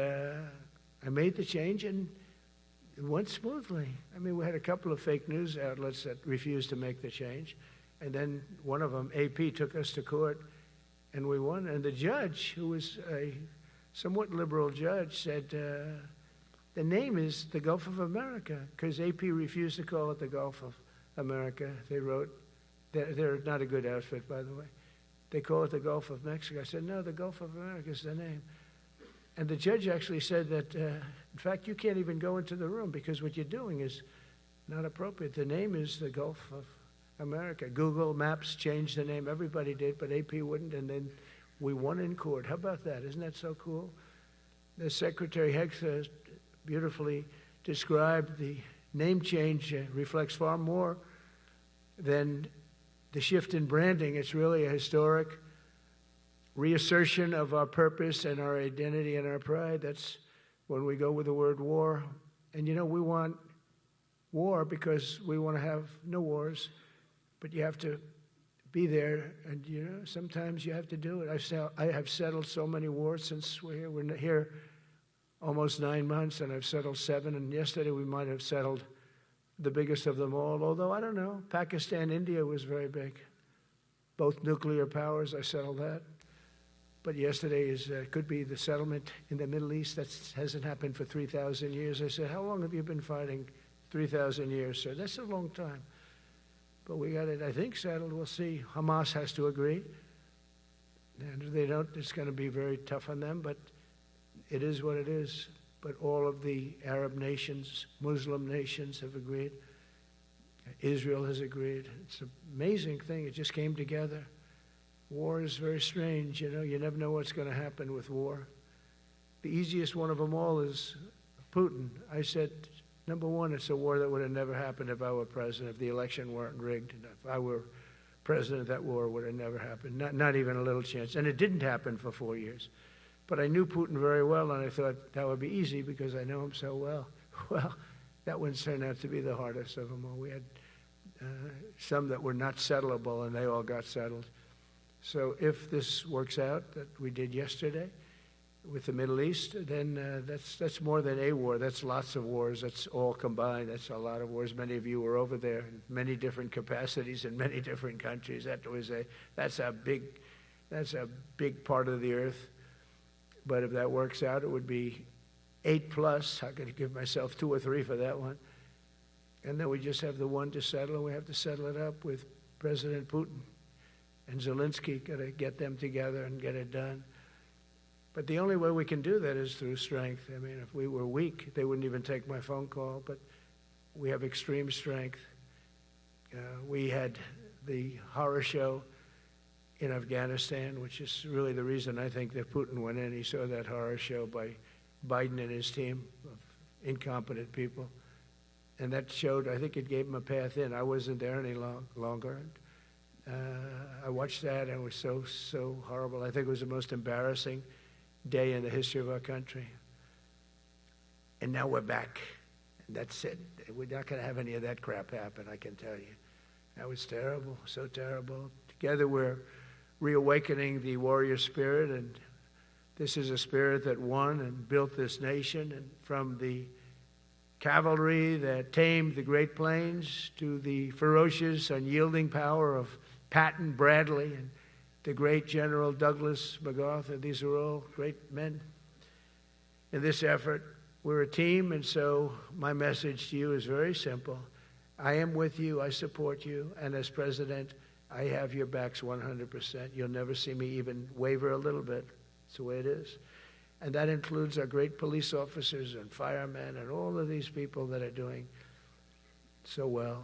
I made the change, and it went smoothly. I mean, we had a couple of fake news outlets that refused to make the change. And then one of them, AP, took us to court, and we won. And the judge, who was a somewhat liberal judge, said, the name is the Gulf of America, because AP refused to call it the Gulf of America. They wrote, they're not a good outfit, by the way. They call it the Gulf of Mexico. I said, no, the Gulf of America is the name. And the judge actually said that, in fact, you can't even go into the room because what you're doing is not appropriate. The name is the Gulf of America. Google Maps changed the name. Everybody did, but AP wouldn't, and then we won in court. How about that? Isn't that so cool? The Secretary Hegseth beautifully described the name change reflects far more than the shift in branding. It's really a historic reassertion of our purpose and our identity and our pride. That's when we go with the word war. And you know, we want war because we want to have no wars, but you have to be there, and you know, sometimes you have to do it. I have settled so many wars since we're here. We're here almost 9 months, and I've settled 7, and yesterday we might have settled the biggest of them all, although I don't know. Pakistan, India was very big. Both nuclear powers, I settled that. But yesterday could be the settlement in the Middle East. That hasn't happened for 3,000 years. I said, how long have you been fighting? 3,000 years, sir. That's a long time. But we got it, I think, settled. We'll see. Hamas has to agree. And if they don't, it's going to be very tough on them, but it is what it is. But all of the Arab nations, Muslim nations have agreed. Israel has agreed. It's an amazing thing. It just came together. War is very strange. You know, you never know what's going to happen with war. The easiest one of them all is Putin. I said, number one, it's a war that would have never happened if I were president, if the election weren't rigged. If I were president, that war would have never happened. Not even a little chance. And it didn't happen for 4 years. But I knew Putin very well, and I thought that would be easy because I know him so well. Well, that one turned out to be the hardest of them all. We had some that were not settlable, and they all got settled. So if this works out, that we did yesterday with the Middle East, then that's more than a war. That's lots of wars. That's all combined. That's a lot of wars. Many of you were over there in many different capacities in many different countries. That's a big part of the earth. But if that works out, it would be 8+. I'm going to give myself 2 or 3 for that one. And then we just have the one to settle, and we have to settle it up with President Putin and Zelensky. Got to get them together and get it done. But the only way we can do that is through strength. I mean, if we were weak, they wouldn't even take my phone call. But we have extreme strength. We had the horror show in Afghanistan, which is really the reason I think that Putin went in. He saw that horror show by Biden and his team of incompetent people. And that showed, I think it gave him a path in. I wasn't there any longer. I watched that, and it was so horrible. I think it was the most embarrassing day in the history of our country. And now we're back. And that's it. We're not going to have any of that crap happen, I can tell you. That was terrible, so terrible. Together we're reawakening the warrior spirit, and this is a spirit that won and built this nation. And from the cavalry that tamed the Great Plains to the ferocious, unyielding power of Patton Bradley and the great General Douglas MacArthur, these are all great men. In this effort, we're a team, and so my message to you is very simple. I am with you, I support you, and as president, I have your backs 100%. You'll never see me even waver a little bit. It's the way it is. And that includes our great police officers and firemen and all of these people that are doing so well.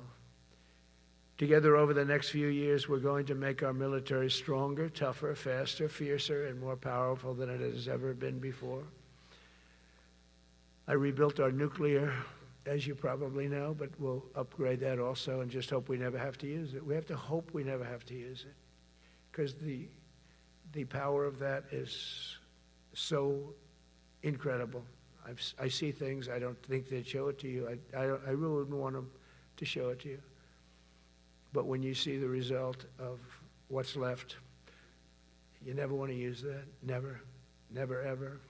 Together over the next few years, we're going to make our military stronger, tougher, faster, fiercer, and more powerful than it has ever been before. I rebuilt our nuclear, as you probably know, but we'll upgrade that also and just hope we never have to use it. We have to hope we never have to use it, because the power of that is so incredible. I see things, I don't think they'd show it to you. I really wouldn't want them to show it to you. But when you see the result of what's left, you never want to use that. Never, never, ever.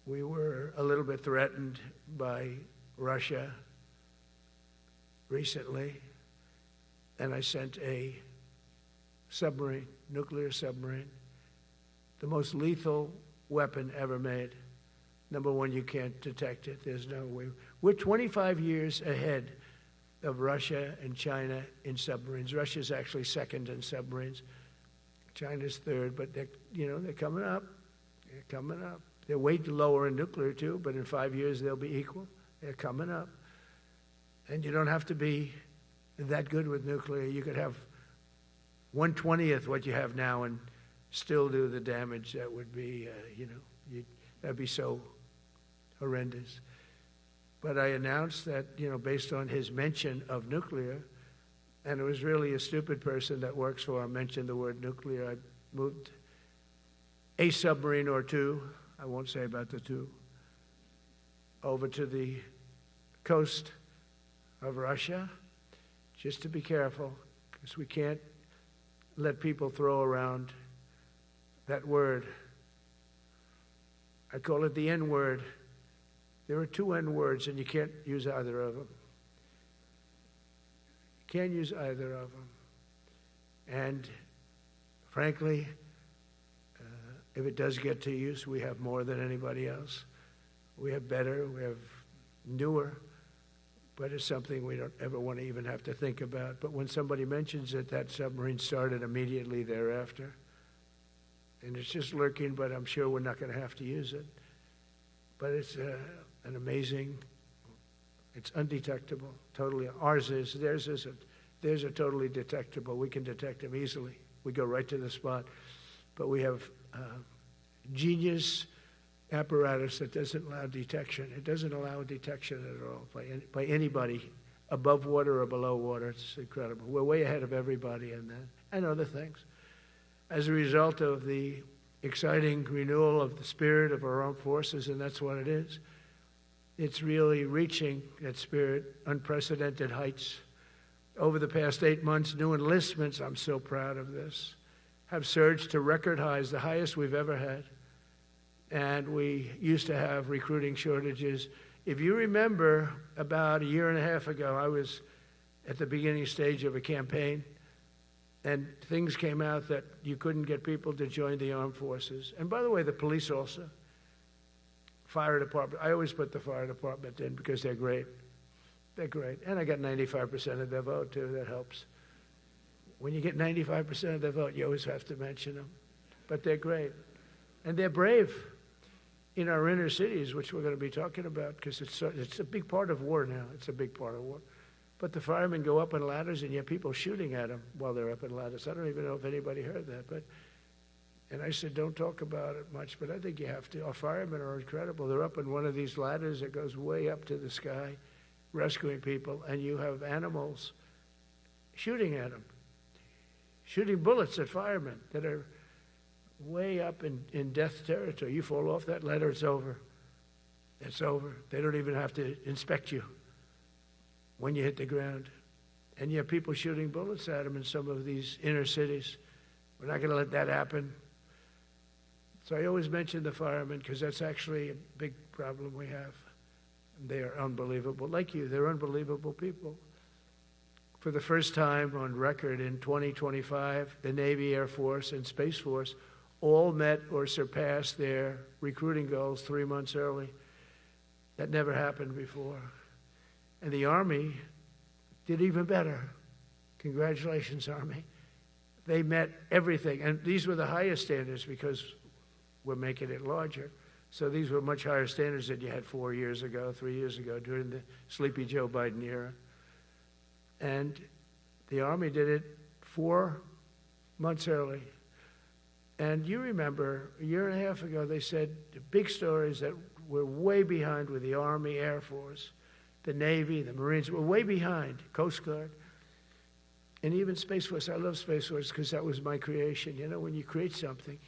We were a little bit threatened by Russia recently, and I sent a submarine, nuclear submarine, the most lethal weapon ever made. Number one, you can't detect it. There's no way. We're 25 years ahead of Russia and China in submarines. Russia's actually second in submarines. China's third, but they're coming up. They're coming up. They're way lower in nuclear too, but in 5 years they'll be equal. They're coming up. And you don't have to be that good with nuclear. You could have 1/20th what you have now and still do the damage that would be, that'd be so horrendous. But I announced that, based on his mention of nuclear, and it was really a stupid person that works for him mentioned the word nuclear, I moved a submarine or two, I won't say about the two, over to the coast of Russia, just to be careful, because we can't let people throw around that word. I call it the N-word. There are two N-words, and you can't use either of them. You can't use either of them. And frankly, if it does get to use, we have more than anybody else. We have better, we have newer, but it's something we don't ever want to even have to think about. But when somebody mentions it, that submarine started immediately thereafter. And it's just lurking, but I'm sure we're not going to have to use it. But it's an amazing, it's undetectable, totally. Ours is, theirs isn't. Theirs are totally detectable. We can detect them easily. We go right to the spot. But we have genius apparatus that doesn't allow detection. It doesn't allow detection at all by anybody above water or below water. It's incredible. We're way ahead of everybody in that and other things. As a result of the exciting renewal of the spirit of our armed forces, and that's what it is. It's really reaching that spirit, unprecedented heights. Over the past 8 months, new enlistments, I'm so proud of this, have surged to record highs, the highest we've ever had. And we used to have recruiting shortages. If you remember, about a year and a half ago, I was at the beginning stage of a campaign, and things came out that you couldn't get people to join the armed forces. And by the way, the police also. Fire department. I always put the fire department in because they're great. They're great. And I got 95% of their vote, too. That helps. When you get 95% of their vote, you always have to mention them. But they're great. And they're brave in our inner cities, which we're going to be talking about, because it's a big part of war now. It's a big part of war. But the firemen go up in ladders, and you have people shooting at them while they're up in ladders. I don't even know if anybody heard that. And I said, don't talk about it much, but I think you have to. Our firemen are incredible. They're up in one of these ladders that goes way up to the sky, rescuing people, and you have animals shooting at them, shooting bullets at firemen that are way up in death territory. You fall off that ladder, it's over. It's over. They don't even have to inspect you when you hit the ground. And you have people shooting bullets at them in some of these inner cities. We're not going to let that happen. So I always mention the firemen because that's actually a big problem we have. They are unbelievable. Like you, they're unbelievable people. For the first time on record in 2025, the Navy, Air Force, and Space Force all met or surpassed their recruiting goals 3 months early. That never happened before. And the Army did even better. Congratulations, Army. They met everything. And these were the highest standards because we're making it larger. So these were much higher standards than you had 4 years ago, 3 years ago, during the sleepy Joe Biden era. And the Army did it 4 months early. And you remember, a year and a half ago, they said the big stories that we're way behind with the Army, Air Force, the Navy, the Marines. We're way behind, Coast Guard. And even Space Force. I love Space Force because that was my creation. You know, when you create something,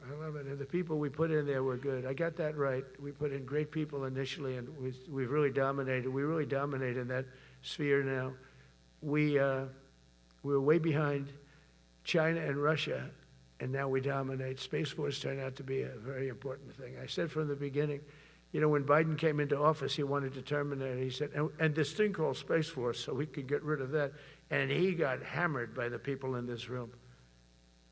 I love it. And the people we put in there were good. I got that right. We put in great people initially, and we've really dominated. We really dominate in that sphere now. We're way behind China and Russia, and now we dominate. Space Force turned out to be a very important thing. I said from the beginning, you know, when Biden came into office, he wanted to terminate it. He said, and this thing called Space Force, so we could get rid of that. And he got hammered by the people in this room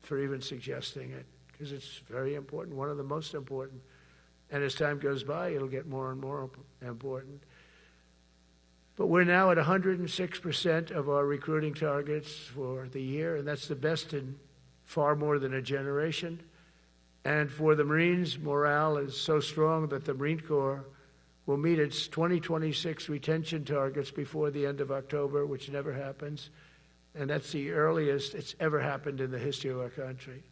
for even suggesting it, because it's very important, one of the most important. And as time goes by, it'll get more and more important. But we're now at 106% of our recruiting targets for the year, and that's the best in far more than a generation. And for the Marines, morale is so strong that the Marine Corps will meet its 2026 retention targets before the end of October, which never happens. And that's the earliest it's ever happened in the history of our country.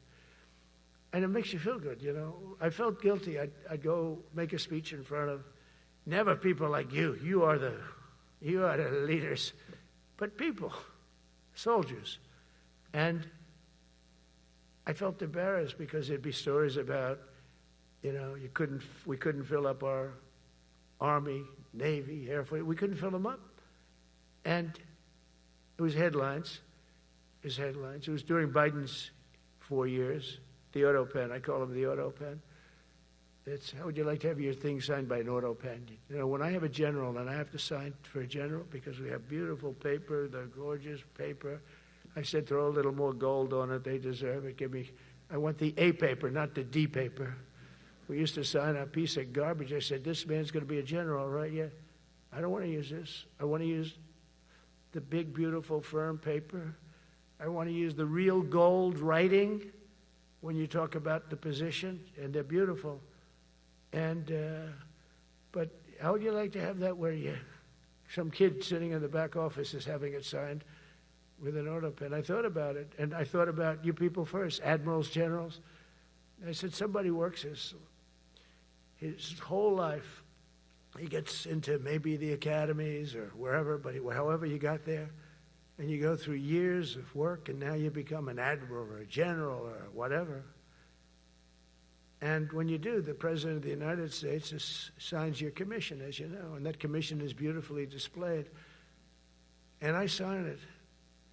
And it makes you feel good, you know. I felt guilty. I'd go make a speech in front of never people like you. You are the leaders, but people, soldiers. And I felt embarrassed because there'd be stories about, you know, we couldn't fill up our Army, Navy, Air Force. We couldn't fill them up. And it was headlines. It was during Biden's 4 years. The auto pen, I call him the auto pen. It's, how would you like to have your thing signed by an auto pen? You know, when I have a general and I have to sign for a general because we have beautiful paper, the gorgeous paper, I said throw a little more gold on it. They deserve it. I want the A paper, not the D paper. We used to sign a piece of garbage. I said, this man's going to be a general, right? Yeah. I don't want to use this. I want to use the big, beautiful, firm paper. I want to use the real gold writing when you talk about the position, and they're beautiful. And, but how would you like to have that where some kid sitting in the back office is having it signed with an auto pen? I thought about it, and I thought about you people first, admirals, generals. I said, somebody works his whole life. He gets into maybe the academies or wherever, but however you got there, and you go through years of work, and now you become an admiral or a general or whatever. And when you do, the President of the United States signs your commission, as you know, and that commission is beautifully displayed. And I sign it.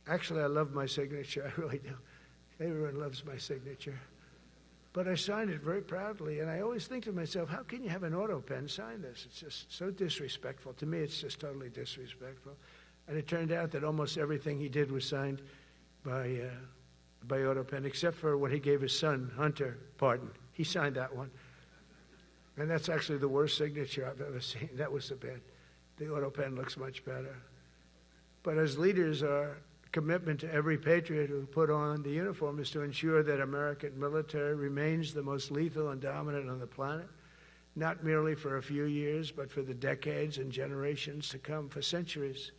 Actually, I love my signature. I really do. Everyone loves my signature. But I signed it very proudly, and I always think to myself, how can you have an auto pen sign this? It's just so disrespectful. To me, it's just totally disrespectful. And it turned out that almost everything he did was signed by auto pen, except for when he gave his son, Hunter, pardon. He signed that one. And that's actually the worst signature I've ever seen. That was the bad. The auto pen looks much better. But as leaders, our commitment to every patriot who put on the uniform is to ensure that American military remains the most lethal and dominant on the planet, not merely for a few years, but for the decades and generations to come, for centuries.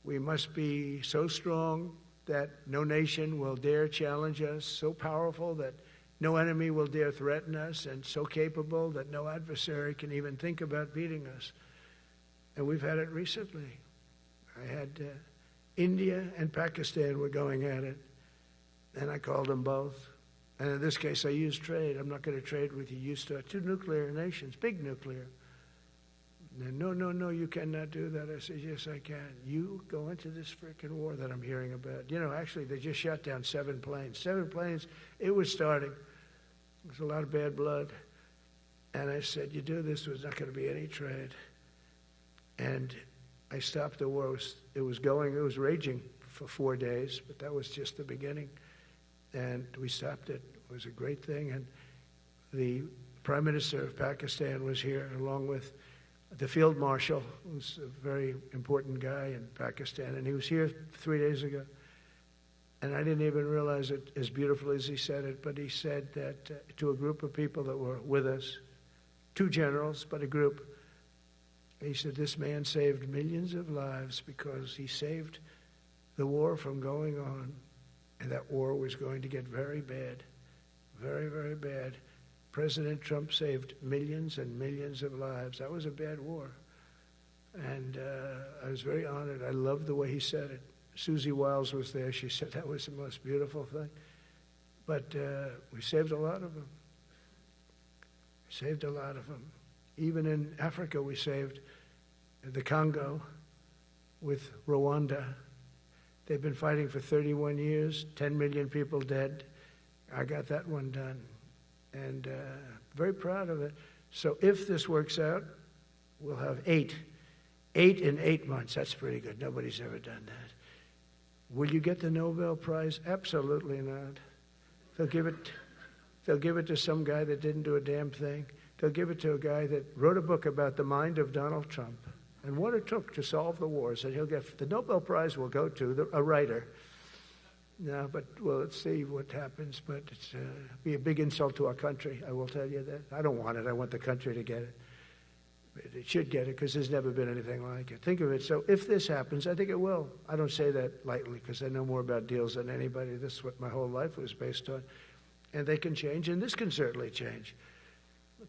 We must be so strong that no nation will dare challenge us, so powerful that no enemy will dare threaten us, and so capable that no adversary can even think about beating us. And we've had it recently. I had India and Pakistan were going at it, and I called them both. And in this case, I used trade. I'm not going to trade with you. Used to two nuclear nations, big nuclear. And no, you cannot do that. I said, yes, I can. You go into this frickin' war that I'm hearing about. You know, actually, they just shot down 7 planes. 7 planes, it was starting. There was a lot of bad blood. And I said, you do this, there's not going to be any trade. And I stopped the war. It was raging for 4 days, but that was just the beginning. And we stopped it. It was a great thing. And the Prime Minister of Pakistan was here, along with the Field Marshal, who's a very important guy in Pakistan, and he was here 3 days ago. And I didn't even realize it as beautifully as he said it, but he said that to a group of people that were with us, 2 generals, but a group, he said, this man saved millions of lives because he saved the war from going on, and that war was going to get very bad, very, very bad. President Trump saved millions and millions of lives. That was a bad war. And I was very honored. I loved the way he said it. Susie Wiles was there. She said that was the most beautiful thing. But we saved a lot of them. Saved a lot of them. Even in Africa, we saved the Congo with Rwanda. They've been fighting for 31 years, 10 million people dead. I got that one done. And very proud of it. So if this works out, we'll have 8 in 8 months. That's pretty good. Nobody's ever done that. Will you get the Nobel Prize? Absolutely not. They'll give it to some guy that didn't do a damn thing. They'll give it to a guy that wrote a book about the mind of Donald Trump and what it took to solve the wars. And he'll get the Nobel Prize will go to a writer. No, but well, let's see what happens. But it's be a big insult to our country. I will tell you that. I don't want it. I want the country to get it. It should get it because there's never been anything like it. Think of it. So if this happens, I think it will. I don't say that lightly because I know more about deals than anybody. This is what my whole life was based on. And they can change, and this can certainly change.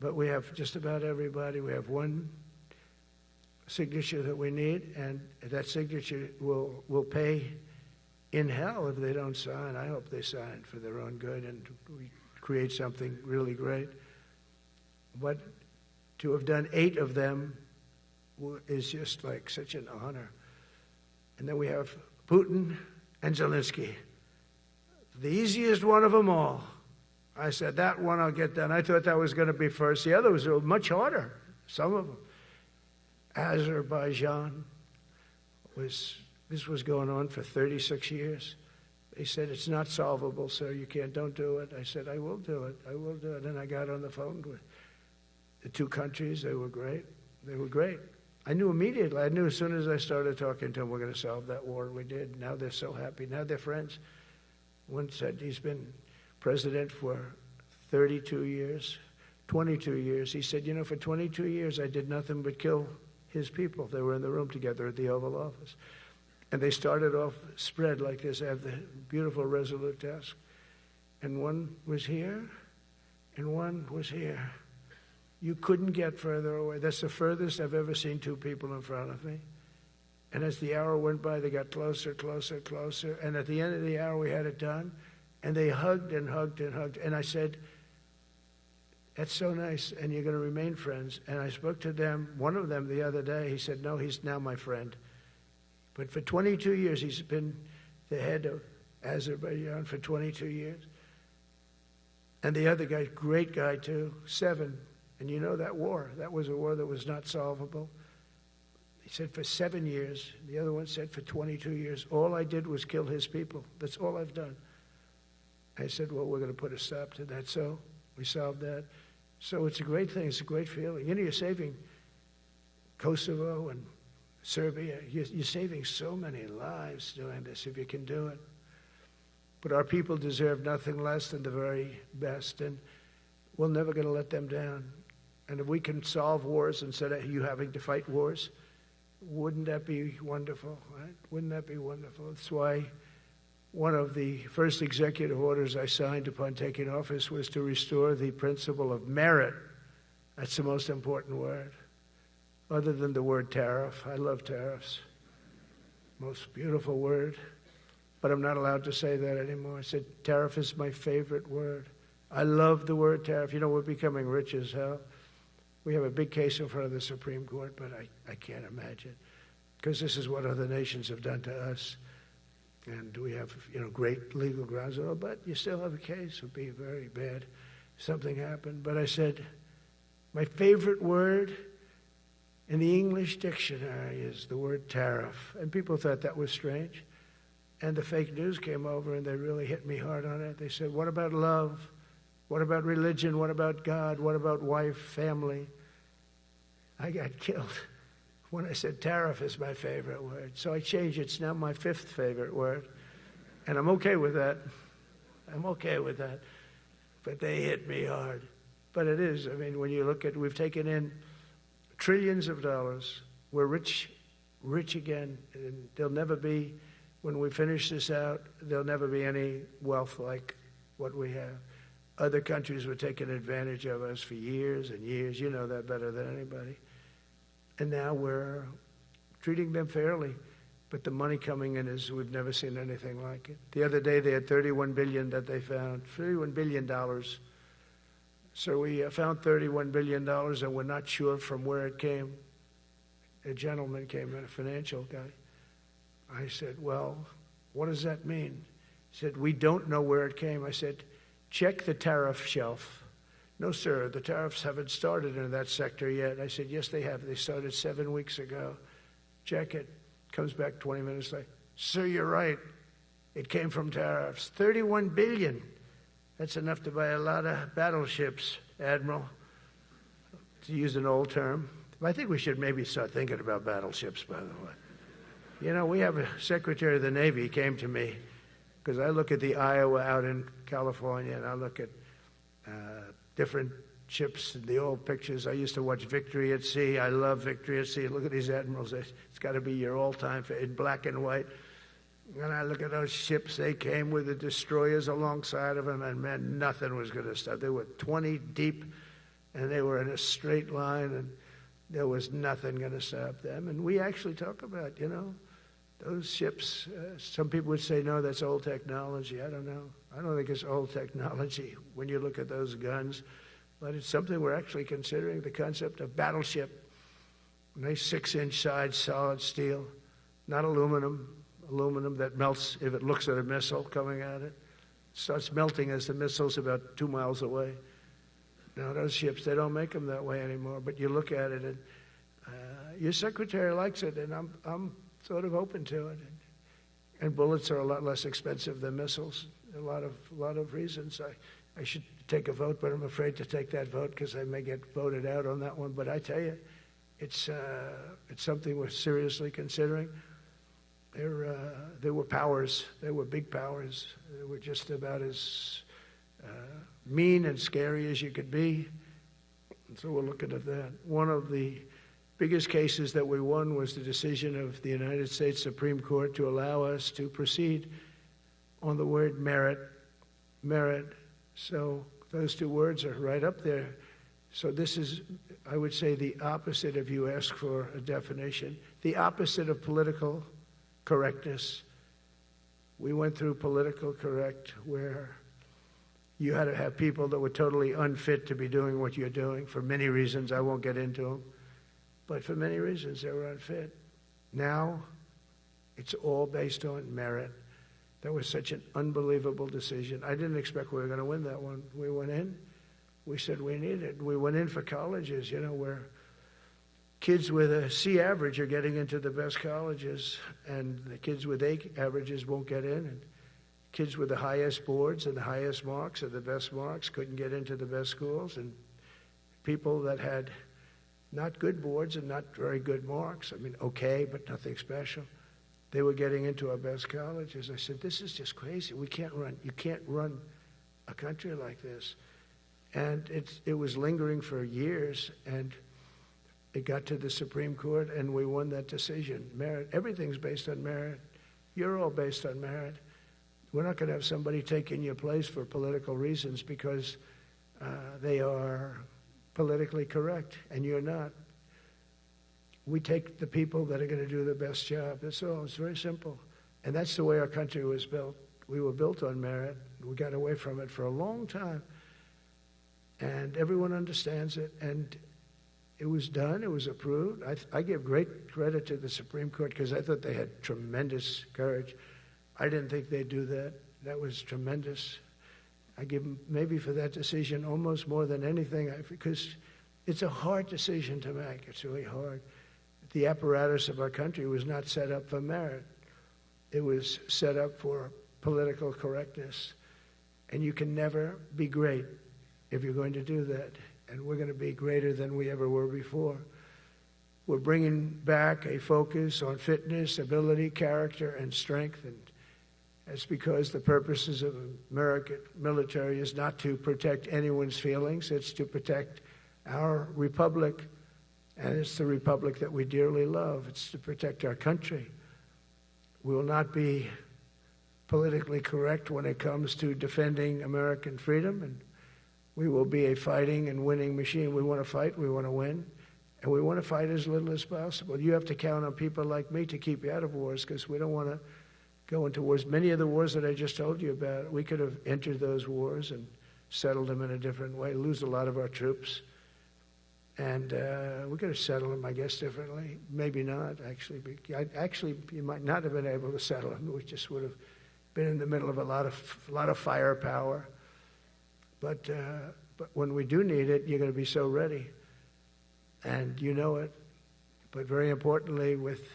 But we have just about everybody. We have one signature that we need, and that signature will pay in hell if they don't sign. I hope they sign for their own good and we create something really great. But to have done 8 of them is just like such an honor. And then we have Putin and Zelensky. The easiest one of them all. I said, that one I'll get done. I thought that was going to be first. The others were much harder, some of them. Azerbaijan this was going on for 36 years. They said, it's not solvable, sir. You don't do it. I said, I will do it. I will do it. And I got on the phone with the 2 countries. They were great. They were great. I knew immediately. I knew as soon as I started talking to them, we're going to solve that war. We did. Now they're so happy. Now they're friends. One said he's been president for 32 years, 22 years. He said, for 22 years, I did nothing but kill his people. They were in the room together at the Oval Office. And they started off spread like this. I have the beautiful Resolute desk. And one was here, and one was here. You couldn't get further away. That's the furthest I've ever seen 2 people in front of me. And as the hour went by, they got closer, closer, closer. And at the end of the hour, we had it done. And they hugged and hugged and hugged. And I said, that's so nice, and you're going to remain friends. And I spoke to them, one of them the other day. He said, no, he's now my friend. But for 22 years, he's been the head of Azerbaijan for 22 years. And the other guy, great guy too, 7. And you know that war, that was a war that was not solvable. He said for 7 years. The other one said for 22 years. All I did was kill his people. That's all I've done. I said, well, we're going to put a stop to that. So we solved that. So it's a great thing. It's a great feeling. You're saving Kosovo and Serbia. You're saving so many lives doing this if you can do it. But our people deserve nothing less than the very best, and we're never going to let them down. And if we can solve wars instead of you having to fight wars, wouldn't that be wonderful, right? Wouldn't that be wonderful? That's why one of the first executive orders I signed upon taking office was to restore the principle of merit. That's the most important word, other than the word tariff. I love tariffs. Most beautiful word. But I'm not allowed to say that anymore. I said tariff is my favorite word. I love the word tariff. We're becoming rich as hell. We have a big case in front of the Supreme Court, but I can't imagine. Because this is what other nations have done to us. And we have, great legal grounds. But you still have a case. It would be very bad if something happened. But I said, my favorite word in the English dictionary is the word tariff. And people thought that was strange. And the fake news came over and they really hit me hard on it. They said, what about love? What about religion? What about God? What about wife, family? I got killed when I said tariff is my favorite word. So I changed it. It's now my 5th favorite word. And I'm okay with that. I'm okay with that. But they hit me hard. But it is. I mean, when you look at, we've taken in trillions of dollars. We're rich again. And there'll never be, when we finish this out, there'll never be any wealth like what we have. Other countries were taking advantage of us for years and years. You know that better than anybody. And now we're treating them fairly. But the money coming in is, we've never seen anything like it. The other day they had $31 billion that they found, $31 billion. So we found $31 billion and we're not sure from where it came. A gentleman came in, a financial guy. I said, well, what does that mean? He said, we don't know where it came. I said, check the tariff shelf. No, sir, the tariffs haven't started in that sector yet. I said, yes, they have. They started 7 weeks ago. Check it. Comes back 20 minutes later. Sir, you're right. It came from tariffs. $31 billion. That's enough to buy a lot of battleships, Admiral, to use an old term. I think we should maybe start thinking about battleships, by the way. You know, we have a Secretary of the Navy came to me, because I look at the Iowa out in California, and I look at different ships and the old pictures. I used to watch Victory at Sea. I love Victory at Sea. Look at these admirals. It's got to be your all-time in black and white. And I look at those ships. They came with the destroyers alongside of them, and man, nothing was going to stop. They were 20 deep, and they were in a straight line, and there was nothing going to stop them. And we actually talk about, you know, those ships. Some people would say, no, that's old technology. I don't know. I don't think it's old technology when you look at those guns. But it's something we're actually considering, the concept of battleship. Nice 6-inch sides, solid steel, not aluminum. Aluminum that melts if it looks at a missile coming at it. Starts melting as the missile's about 2 miles away. Now, those ships, they don't make them that way anymore. But you look at it, and your secretary likes it, and I'm sort of open to it. And bullets are a lot less expensive than missiles. A lot of reasons. I should take a vote, but I'm afraid to take that vote because I may get voted out on that one. But I tell you, it's something we're seriously considering. There were powers. There were big powers. They were just about as mean and scary as you could be. And so we're looking at that. One of the biggest cases that we won was the decision of the United States Supreme Court to allow us to proceed on the word merit. Merit. So those two words are right up there. So this is, I would say, the opposite if you ask for a definition. The opposite of political correctness. We went through political correct where you had to have people that were totally unfit to be doing what you're doing for many reasons. I won't get into them. But for many reasons, they were unfit. Now, it's all based on merit. That was such an unbelievable decision. I didn't expect we were going to win that one. We went in. We said we needed it. We went in for colleges, you know, where kids with a C average are getting into the best colleges, and the kids with A averages won't get in. And kids with the highest boards and the highest marks and the best marks couldn't get into the best schools. And people that had not good boards and not very good marks, I mean, okay, but nothing special, they were getting into our best colleges. I said, this is just crazy. You can't run a country like this. And it was lingering for years, and it got to the Supreme Court, and we won that decision. Merit, everything's based on merit. You're all based on merit. We're not going to have somebody taking your place for political reasons because they are politically correct, and you're not. We take the people that are going to do the best job. That's all. It's very simple. And that's the way our country was built. We were built on merit. We got away from it for a long time. And everyone understands it. And it was done. It was approved. I give great credit to the Supreme Court because I thought they had tremendous courage. I didn't think they'd do that. That was tremendous. I give them maybe for that decision almost more than anything because it's a hard decision to make. It's really hard. The apparatus of our country was not set up for merit. It was set up for political correctness. And you can never be great if you're going to do that. And we're going to be greater than we ever were before. We're bringing back a focus on fitness, ability, character, and strength. That's because the purposes of American military is not to protect anyone's feelings. It's to protect our republic, and it's the republic that we dearly love. It's to protect our country. We will not be politically correct when it comes to defending American freedom, and we will be a fighting and winning machine. We want to fight, we want to win, and we want to fight as little as possible. You have to count on people like me to keep you out of wars, because we don't want to go into wars. Many of the wars that I just told you about, we could have entered those wars and settled them in a different way, lose a lot of our troops. And we could have settled them, I guess, differently. Maybe not, actually. Actually, you might not have been able to settle them. We just would have been in the middle of a lot of firepower. But when we do need it, you're going to be so ready. And you know it. But very importantly, with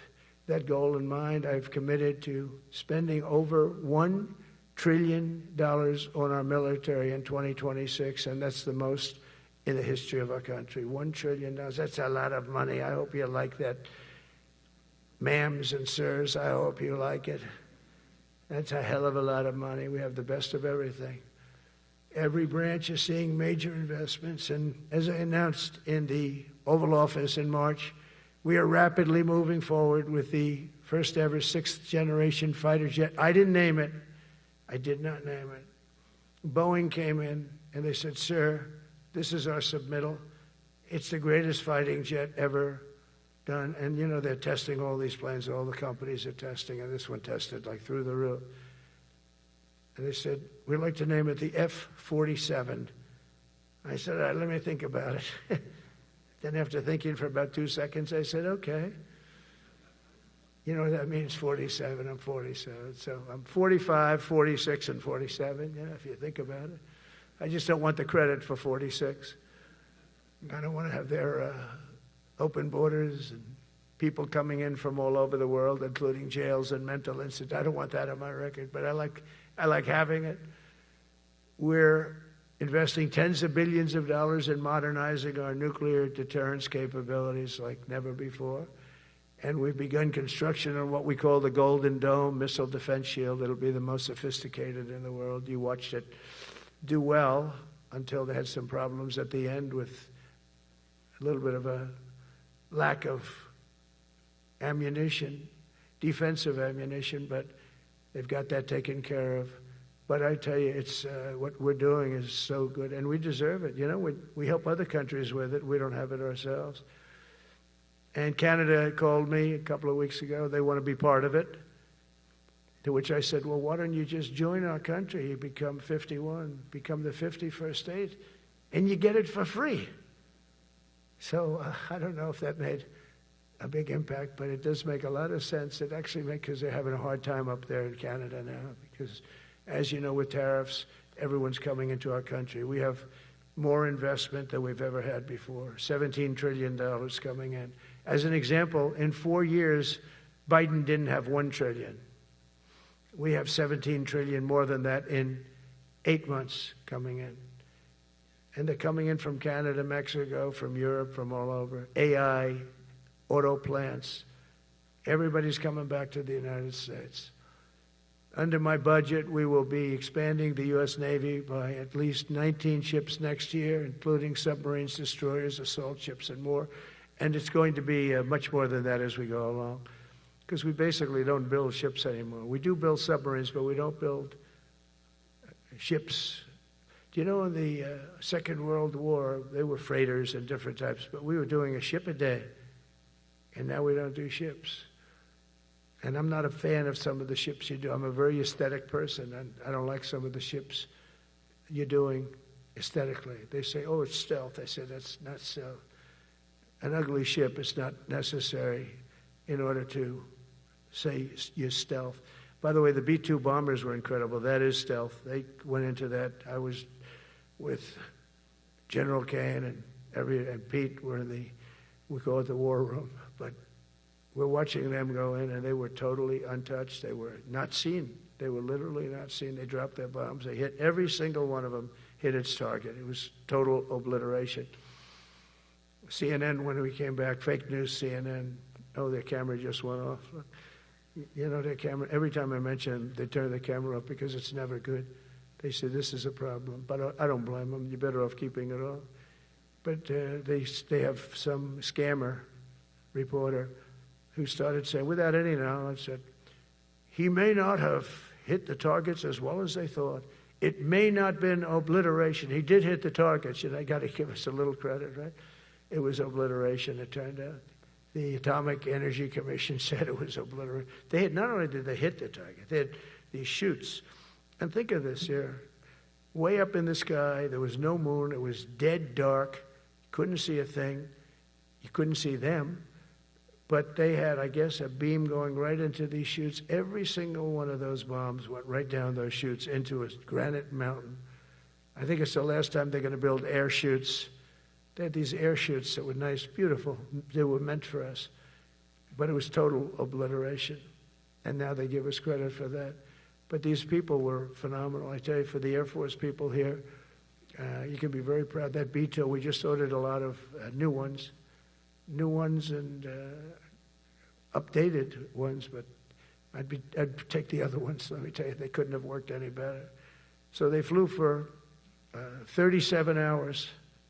that goal in mind, I've committed to spending over $1 trillion on our military in 2026, and that's the most in the history of our country. $1 trillion. That's a lot of money. I hope you like that. Ma'ams and sirs, I hope you like it. That's a hell of a lot of money. We have the best of everything. Every branch is seeing major investments, and as I announced in the Oval Office in March, we are rapidly moving forward with the first ever 6th generation fighter jet. I didn't name it. I did not name it. Boeing came in and they said, "Sir, this is our submittal. It's the greatest fighting jet ever done." And you know, they're testing all these planes, all the companies are testing, and this one tested like through the roof. And they said, "We'd like to name it the F-47. I said, "All right, let me think about it." Then after thinking for about 2 seconds, I said, "Okay." You know what that means, 47, I'm 47. So I'm 45, 46, and 47, you know, if you think about it. I just don't want the credit for 46. I don't want to have their open borders and people coming in from all over the world, including jails and mental institutes. I don't want that on my record, but I like having it. We're investing tens of billions of dollars in modernizing our nuclear deterrence capabilities like never before. And we've begun construction on what we call the Golden Dome missile defense shield. It'll be the most sophisticated in the world. You watched it do well until they had some problems at the end with a little bit of a lack of ammunition, defensive ammunition, but they've got that taken care of. But I tell you, it's what we're doing is so good, and we deserve it. You know, we help other countries with it. We don't have it ourselves. And Canada called me a couple of weeks ago. They want to be part of it. To which I said, "Well, why don't you just join our country? You become 51, become the 51st state, and you get it for free." So I don't know if that made a big impact, but it does make a lot of sense. It actually makes, because they're having a hard time up there in Canada now, because as you know, with tariffs, everyone's coming into our country. We have more investment than we've ever had before, $17 trillion coming in. As an example, in 4 years, Biden didn't have $1 trillion. We have $17 trillion more than that in 8 months coming in. And they're coming in from Canada, Mexico, from Europe, from all over. AI, auto plants. Everybody's coming back to the United States. Under my budget, we will be expanding the U.S. Navy by at least 19 ships next year, including submarines, destroyers, assault ships, and more. And it's going to be much more than that as we go along, because we basically don't build ships anymore. We do build submarines, but we don't build ships. Do you know in the Second World War, they were freighters and different types, but we were doing a ship a day, and now we don't do ships. And I'm not a fan of some of the ships you do. I'm a very aesthetic person, and I don't like some of the ships you're doing aesthetically. They say, "Oh, it's stealth." I say, "That's not stealth. An ugly ship is not necessary in order to say you're stealth." By the way, the B-2 bombers were incredible. That is stealth. They went into that. I was with General Kane and Pete were in we call it the war room, but we're watching them go in, and they were totally untouched. They were not seen. They were literally not seen. They dropped their bombs. They hit every single one of them, hit its target. It was total obliteration. CNN, when we came back, fake news CNN, oh, their camera just went off. You know, their camera, every time I mention them, they turn the camera up because it's never good. They say, this is a problem. But I don't blame them. You're better off keeping it off. But they have some scammer reporter who started saying, without any knowledge, said, he may not have hit the targets as well as they thought. It may not have been obliteration. He did hit the targets, and they got to give us a little credit, right? It was obliteration, it turned out. The Atomic Energy Commission said it was obliteration. They had, not only did they hit the target, they had these chutes. And think of this here. Way up in the sky, there was no moon. It was dead dark. Couldn't see a thing. You couldn't see them. But they had, I guess, a beam going right into these chutes. Every single one of those bombs went right down those chutes into a granite mountain. I think it's the last time they're going to build air chutes. They had these air chutes that were nice, beautiful. They were meant for us. But it was total obliteration. And now they give us credit for that. But these people were phenomenal. I tell you, for the Air Force people here, you can be very proud. That B-2, we just ordered a lot of new ones and updated ones, but I'd take the other ones. Let me tell you, they couldn't have worked any better. So they flew for 37 hours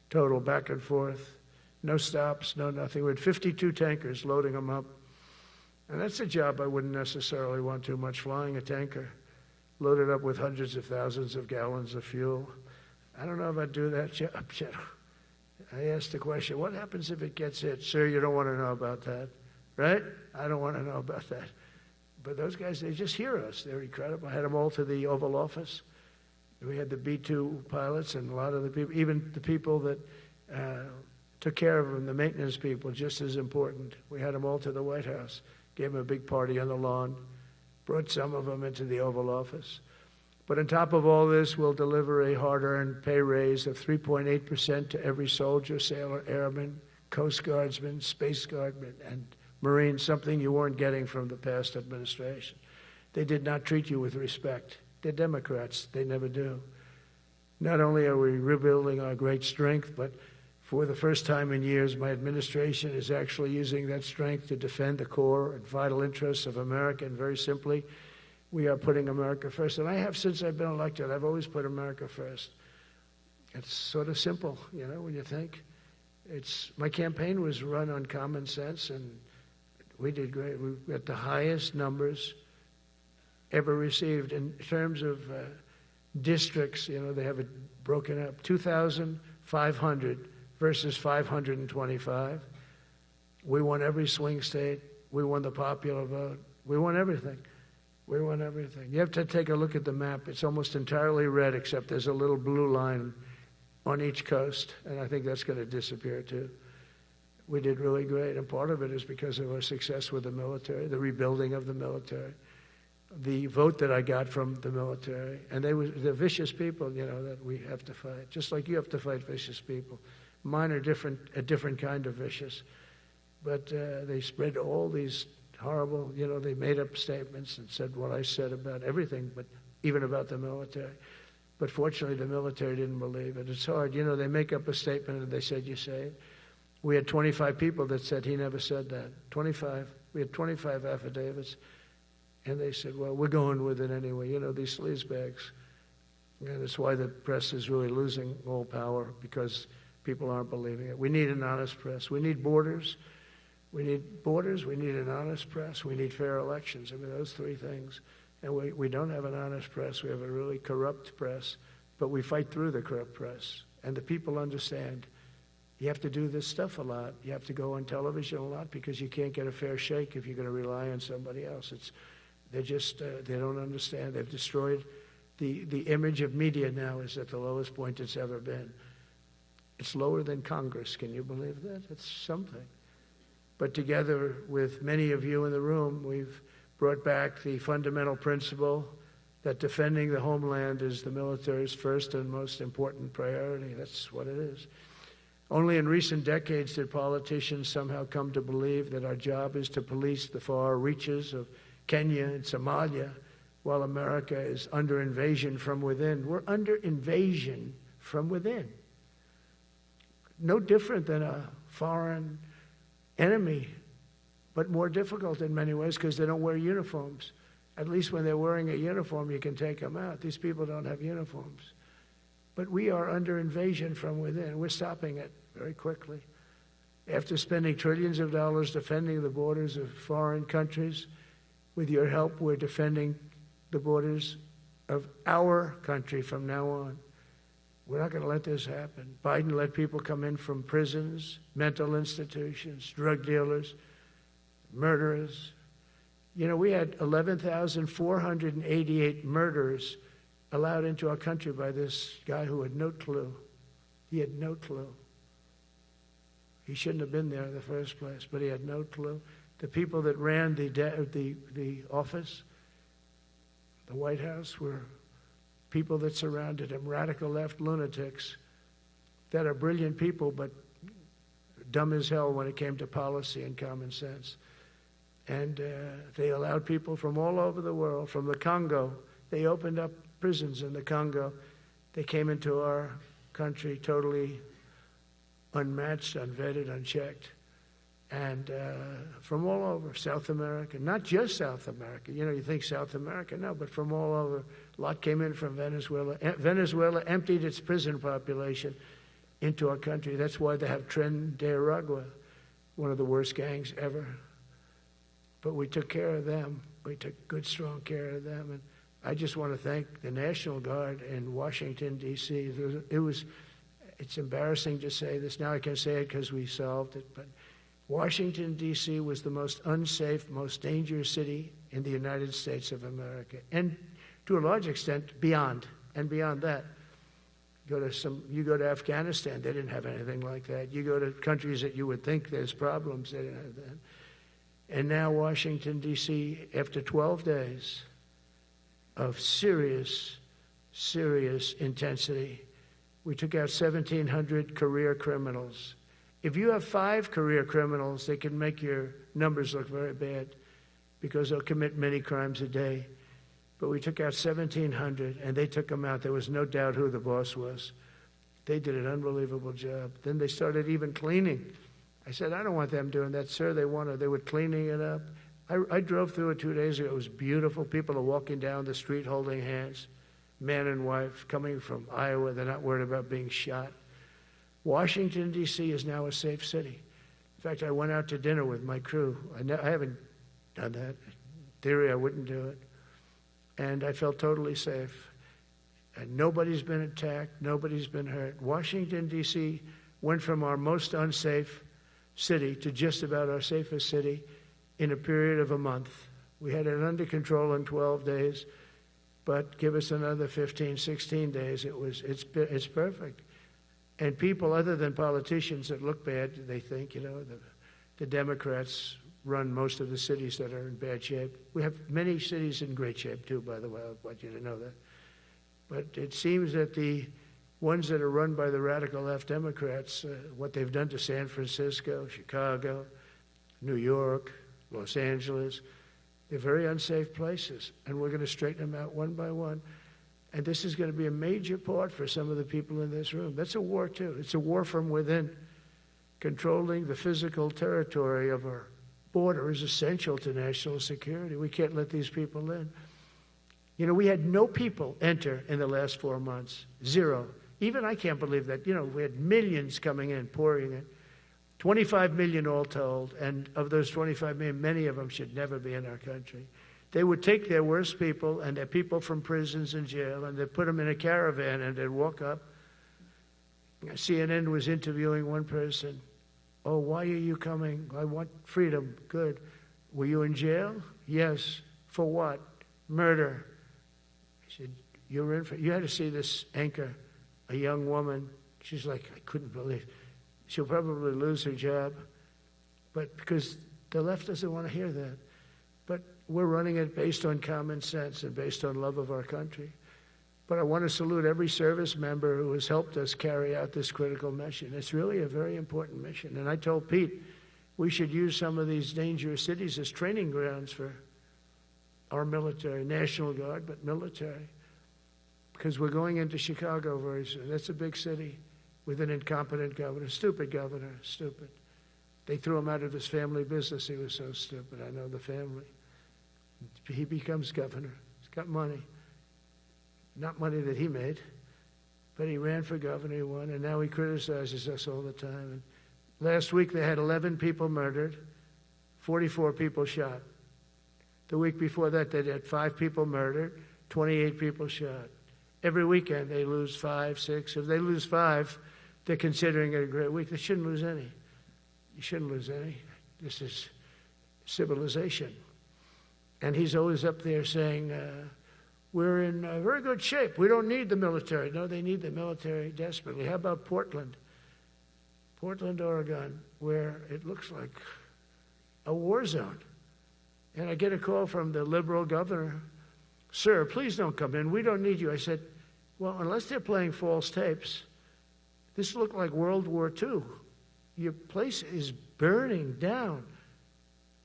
total, back and forth, no stops, no nothing. We had 52 tankers loading them up. And that's a job I wouldn't necessarily want too much, flying a tanker, loaded up with hundreds of thousands of gallons of fuel. I don't know if I'd do that job. I asked the question, what happens if it gets hit? Sir, you don't want to know about that, right? I don't want to know about that. But those guys, they just hear us. They're incredible. I had them all to the Oval Office. We had the B-2 pilots and a lot of the people, even the people that took care of them, the maintenance people, just as important. We had them all to the White House, gave them a big party on the lawn, brought some of them into the Oval Office. But on top of all this, we'll deliver a hard-earned pay raise of 3.8% to every soldier, sailor, airman, Coast Guardsman, Space Guardman, and Marine, something you weren't getting from the past administration. They did not treat you with respect. They're Democrats. They never do. Not only are we rebuilding our great strength, but for the first time in years, my administration is actually using that strength to defend the core and vital interests of America. And very simply, we are putting America first. And I have since I've been elected. I've always put America first. It's sort of simple, you know, when you think. My campaign was run on common sense, and we did great. We got the highest numbers ever received in terms of districts. You know, they have it broken up, 2,500 versus 525. We won every swing state. We won the popular vote. We won everything. We won everything. You have to take a look at the map. It's almost entirely red, except there's a little blue line on each coast, and I think that's going to disappear too. We did really great, and part of it is because of our success with the military, the rebuilding of the military, the vote that I got from the military, and they're vicious people, you know, that we have to fight, just like you have to fight vicious people. Mine are a different kind of vicious, but they spread all these horrible, you know, they made up statements and said what I said about everything, but even about the military. But fortunately, the military didn't believe it. It's hard. You know, they make up a statement and they said, you say it. We had 25 people that said he never said that. 25. We had 25 affidavits. And they said, well, we're going with it anyway. You know, these sleazebags. And that's why the press is really losing all power, because people aren't believing it. We need an honest press. We need borders. We need borders. We need an honest press. We need fair elections. I mean, those three things. And we don't have an honest press. We have a really corrupt press. But we fight through the corrupt press. And the people understand you have to do this stuff a lot. You have to go on television a lot, because you can't get a fair shake if you're going to rely on somebody else. They don't understand. They've destroyed the image of media now is at the lowest point it's ever been. It's lower than Congress. Can you believe that? It's something. But together with many of you in the room, we've brought back the fundamental principle that defending the homeland is the military's first and most important priority. That's what it is. Only in recent decades did politicians somehow come to believe that our job is to police the far reaches of Kenya and Somalia, while America is under invasion from within. We're under invasion from within. No different than a foreign enemy but more difficult in many ways because they don't wear uniforms. At least when they're wearing a uniform, you can take them out. These people don't have uniforms. But we are under invasion from within. We're stopping it very quickly. After spending trillions of dollars defending the borders of foreign countries, with your help, we're defending the borders of our country from now on. We're not going to let this happen. Biden let people come in from prisons, mental institutions, drug dealers, murderers. You know, we had 11,488 murderers allowed into our country by this guy who had no clue. He had no clue. He shouldn't have been there in the first place, but he had no clue. The people that ran the office, the White House, were people that surrounded him, radical left lunatics that are brilliant people, but dumb as hell when it came to policy and common sense. And they allowed people from all over the world, from the Congo. They opened up prisons in the Congo. They came into our country totally unmatched, unvetted, unchecked. And from all over, South America, not just South America. You know, you think South America, no, but from all over. A lot came in from Venezuela. Venezuela emptied its prison population into our country. That's why they have Tren de Aragua, one of the worst gangs ever. But we took care of them. We took good, strong care of them. And I just want to thank the National Guard in Washington, D.C. It's embarrassing to say this. Now I can say it because we solved it. But Washington, D.C. was the most unsafe, most dangerous city in the United States of America. And to a large extent, beyond. And beyond that. You go to Afghanistan, they didn't have anything like that. You go to countries that you would think there's problems, they didn't have that. And now Washington, D.C., after 12 days of serious, serious intensity, we took out 1,700 career criminals. If you have 5 career criminals, they can make your numbers look very bad because they'll commit many crimes a day. But we took out 1,700, and they took them out. There was no doubt who the boss was. They did an unbelievable job. Then they started even cleaning. I said, I don't want them doing that, sir. They were cleaning it up. I drove through it 2 days ago. It was beautiful. People are walking down the street holding hands, man and wife, coming from Iowa. They're not worried about being shot. Washington, D.C. is now a safe city. In fact, I went out to dinner with my crew. I haven't done that. In theory, I wouldn't do it. And I felt totally safe. And nobody's been attacked. Nobody's been hurt. Washington, D.C. went from our most unsafe city to just about our safest city in a period of a month. We had it under control in 12 days, but give us another 15, 16 days, it's perfect. And people other than politicians that look bad, they think, you know, the Democrats run most of the cities that are in bad shape. We have many cities in great shape too, by the way. I want you to know that. But it seems that the ones that are run by the radical left Democrats, what they've done to San Francisco, Chicago, New York, Los Angeles, they're very unsafe places. And we're going to straighten them out one by one. And this is going to be a major part for some of the people in this room. That's a war, too. It's a war from within. Controlling the physical territory of our border is essential to national security. We can't let these people in. You know, we had no people enter in the last 4 months. 0. Even I can't believe that. You know, we had millions coming in, pouring in. 25 million all told. And of those 25 million, many of them should never be in our country. They would take their worst people and their people from prisons and jail, and they'd put them in a caravan and they'd walk up. CNN was interviewing one person. Oh, why are you coming? I want freedom. Good. Were you in jail? Yes. For what? Murder. He said, you had to see this anchor, a young woman. She's like, I couldn't believe. She'll probably lose her job. But because the left doesn't want to hear that. But we're running it based on common sense and based on love of our country. But I want to salute every service member who has helped us carry out this critical mission. It's really a very important mission. And I told Pete we should use some of these dangerous cities as training grounds for our military, National Guard, but military. Because we're going into Chicago very soon. That's a big city with an incompetent governor. Stupid governor, stupid. They threw him out of his family business. He was so stupid. I know the family. He becomes governor. He's got money. Not money that he made, but he ran for governor, he won, and now he criticizes us all the time. And last week they had 11 people murdered, 44 people shot. The week before that they had 5 people murdered, 28 people shot. Every weekend they lose 5, 6. If they lose 5, they're considering it a great week. They shouldn't lose any. You shouldn't lose any. This is civilization. And he's always up there saying, we're in very good shape. We don't need the military. No, they need the military desperately. How about Portland? Portland, Oregon, where it looks like a war zone. And I get a call from the liberal governor. Sir, please don't come in. We don't need you. I said, well, unless they're playing false tapes, this looked like World War II. Your place is burning down.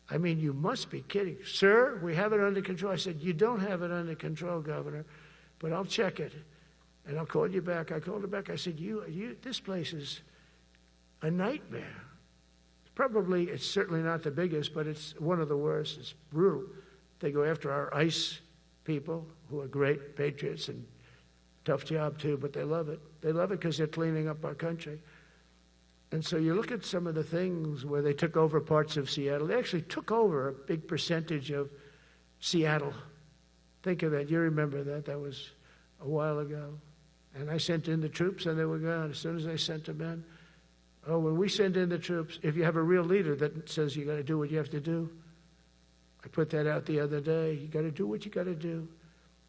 I mean, you must be kidding. Sir, we have it under control. I said, you don't have it under control, Governor, but I'll check it, and I'll call you back. I called her back. I said, this place is a nightmare. It's certainly not the biggest, but it's one of the worst. It's brutal. They go after our ICE people, who are great patriots and tough job too, but they love it. They love it because they're cleaning up our country. And so you look at some of the things where they took over parts of Seattle. They actually took over a big percentage of Seattle. Think of that. You remember that. That was a while ago. And I sent in the troops, and they were gone. As soon as I sent them in, when we send in the troops, if you have a real leader that says you got to do what you have to do, I put that out the other day. You got to do what you got to do,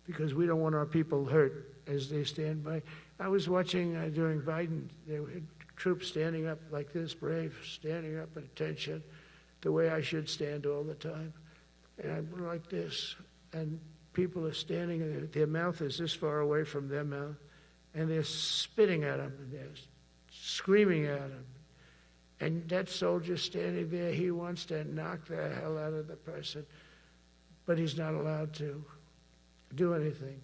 because we don't want our people hurt as they stand by. I was watching during Biden, there were troops standing up like this, brave, standing up at attention, the way I should stand all the time. And I'm like this, and people are standing, and their mouth is this far away from their mouth, and they're spitting at them, and they're screaming at them. And that soldier standing there, he wants to knock the hell out of the person, but he's not allowed to do anything.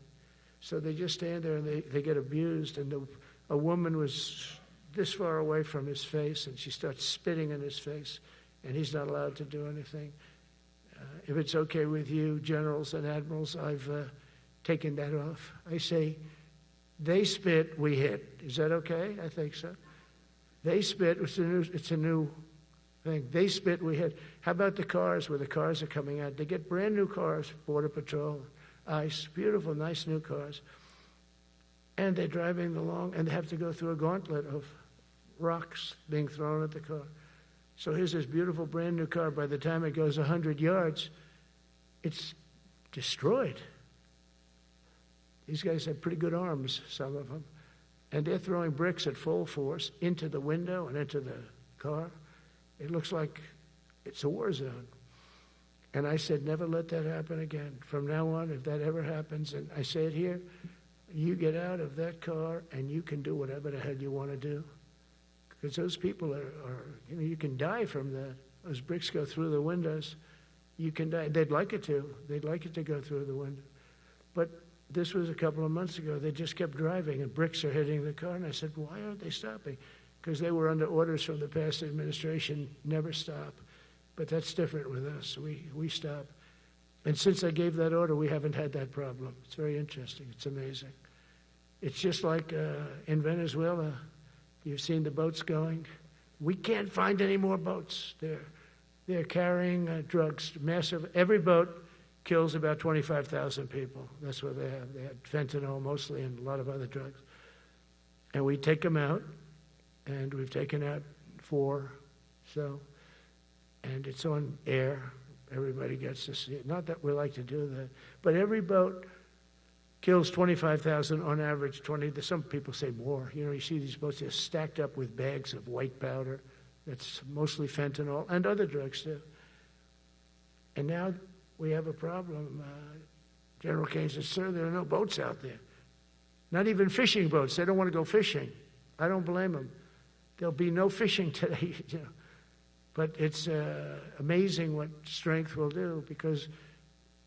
So they just stand there, and they get abused. And a woman was this far away from his face, and she starts spitting in his face, and he's not allowed to do anything. If it's okay with you, generals and admirals, I've taken that off. I say, they spit, we hit. Is that okay? I think so. They spit, it's a new thing. They spit, we hit. How about the cars, where the cars are coming out? They get brand new cars, Border Patrol, ICE, beautiful, nice new cars. And they're driving along, and they have to go through a gauntlet of rocks being thrown at the car. So here's this beautiful brand new car. By the time it goes 100 yards, it's destroyed. These guys have pretty good arms, some of them. And they're throwing bricks at full force into the window and into the car. It looks like it's a war zone. And I said, never let that happen again. From now on, if that ever happens, and I say it here, you get out of that car and you can do whatever the hell you want to do. Because those people are you can die from that. Those bricks go through the windows. You can die. They'd like it to. They'd like it to go through the window. But this was a couple of months ago. They just kept driving, and bricks are hitting the car. And I said, why aren't they stopping? Because they were under orders from the past administration, never stop. But that's different with us. We stop. And since I gave that order, we haven't had that problem. It's very interesting. It's amazing. It's just like in Venezuela. You've seen the boats going. We can't find any more boats. They're carrying drugs, massive. Every boat kills about 25,000 people. That's what they have. They had fentanyl mostly and a lot of other drugs. And we take them out, and we've taken out 4. So, and it's on air. Everybody gets to see it. Not that we like to do that, but every boat kills 25,000 on average. 20. Some people say more. You know, you see these boats, they're stacked up with bags of white powder. That's mostly fentanyl and other drugs too. And now we have a problem. General Kane says, sir, there are no boats out there. Not even fishing boats. They don't want to go fishing. I don't blame them. There'll be no fishing today. You know. But it's amazing what strength will do, because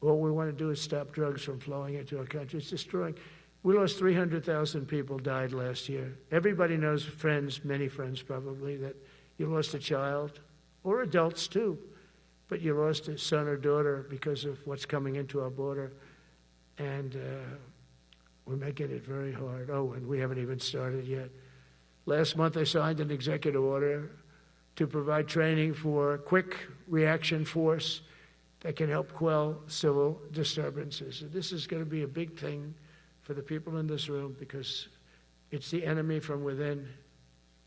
all we want to do is stop drugs from flowing into our country. It's destroying. We lost 300,000 people died last year. Everybody knows, friends, many friends probably, that you lost a child or adults too, but you lost a son or daughter because of what's coming into our border, and we're making it very hard. Oh, and we haven't even started yet. Last month I signed an executive order to provide training for quick reaction force that can help quell civil disturbances. And this is going to be a big thing for the people in this room because it's the enemy from within,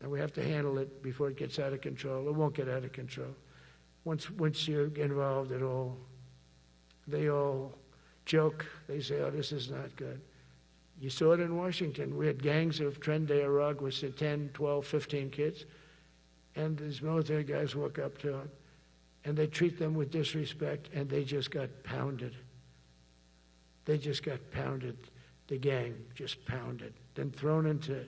and we have to handle it before it gets out of control. It won't get out of control. Once you're involved at all, they all joke. They say, oh, this is not good. You saw it in Washington. We had gangs of Tren de Arag with 10, 12, 15 kids, and these military guys walk up to them, and they treat them with disrespect, and they just got pounded. They just got pounded. The gang just pounded, then thrown into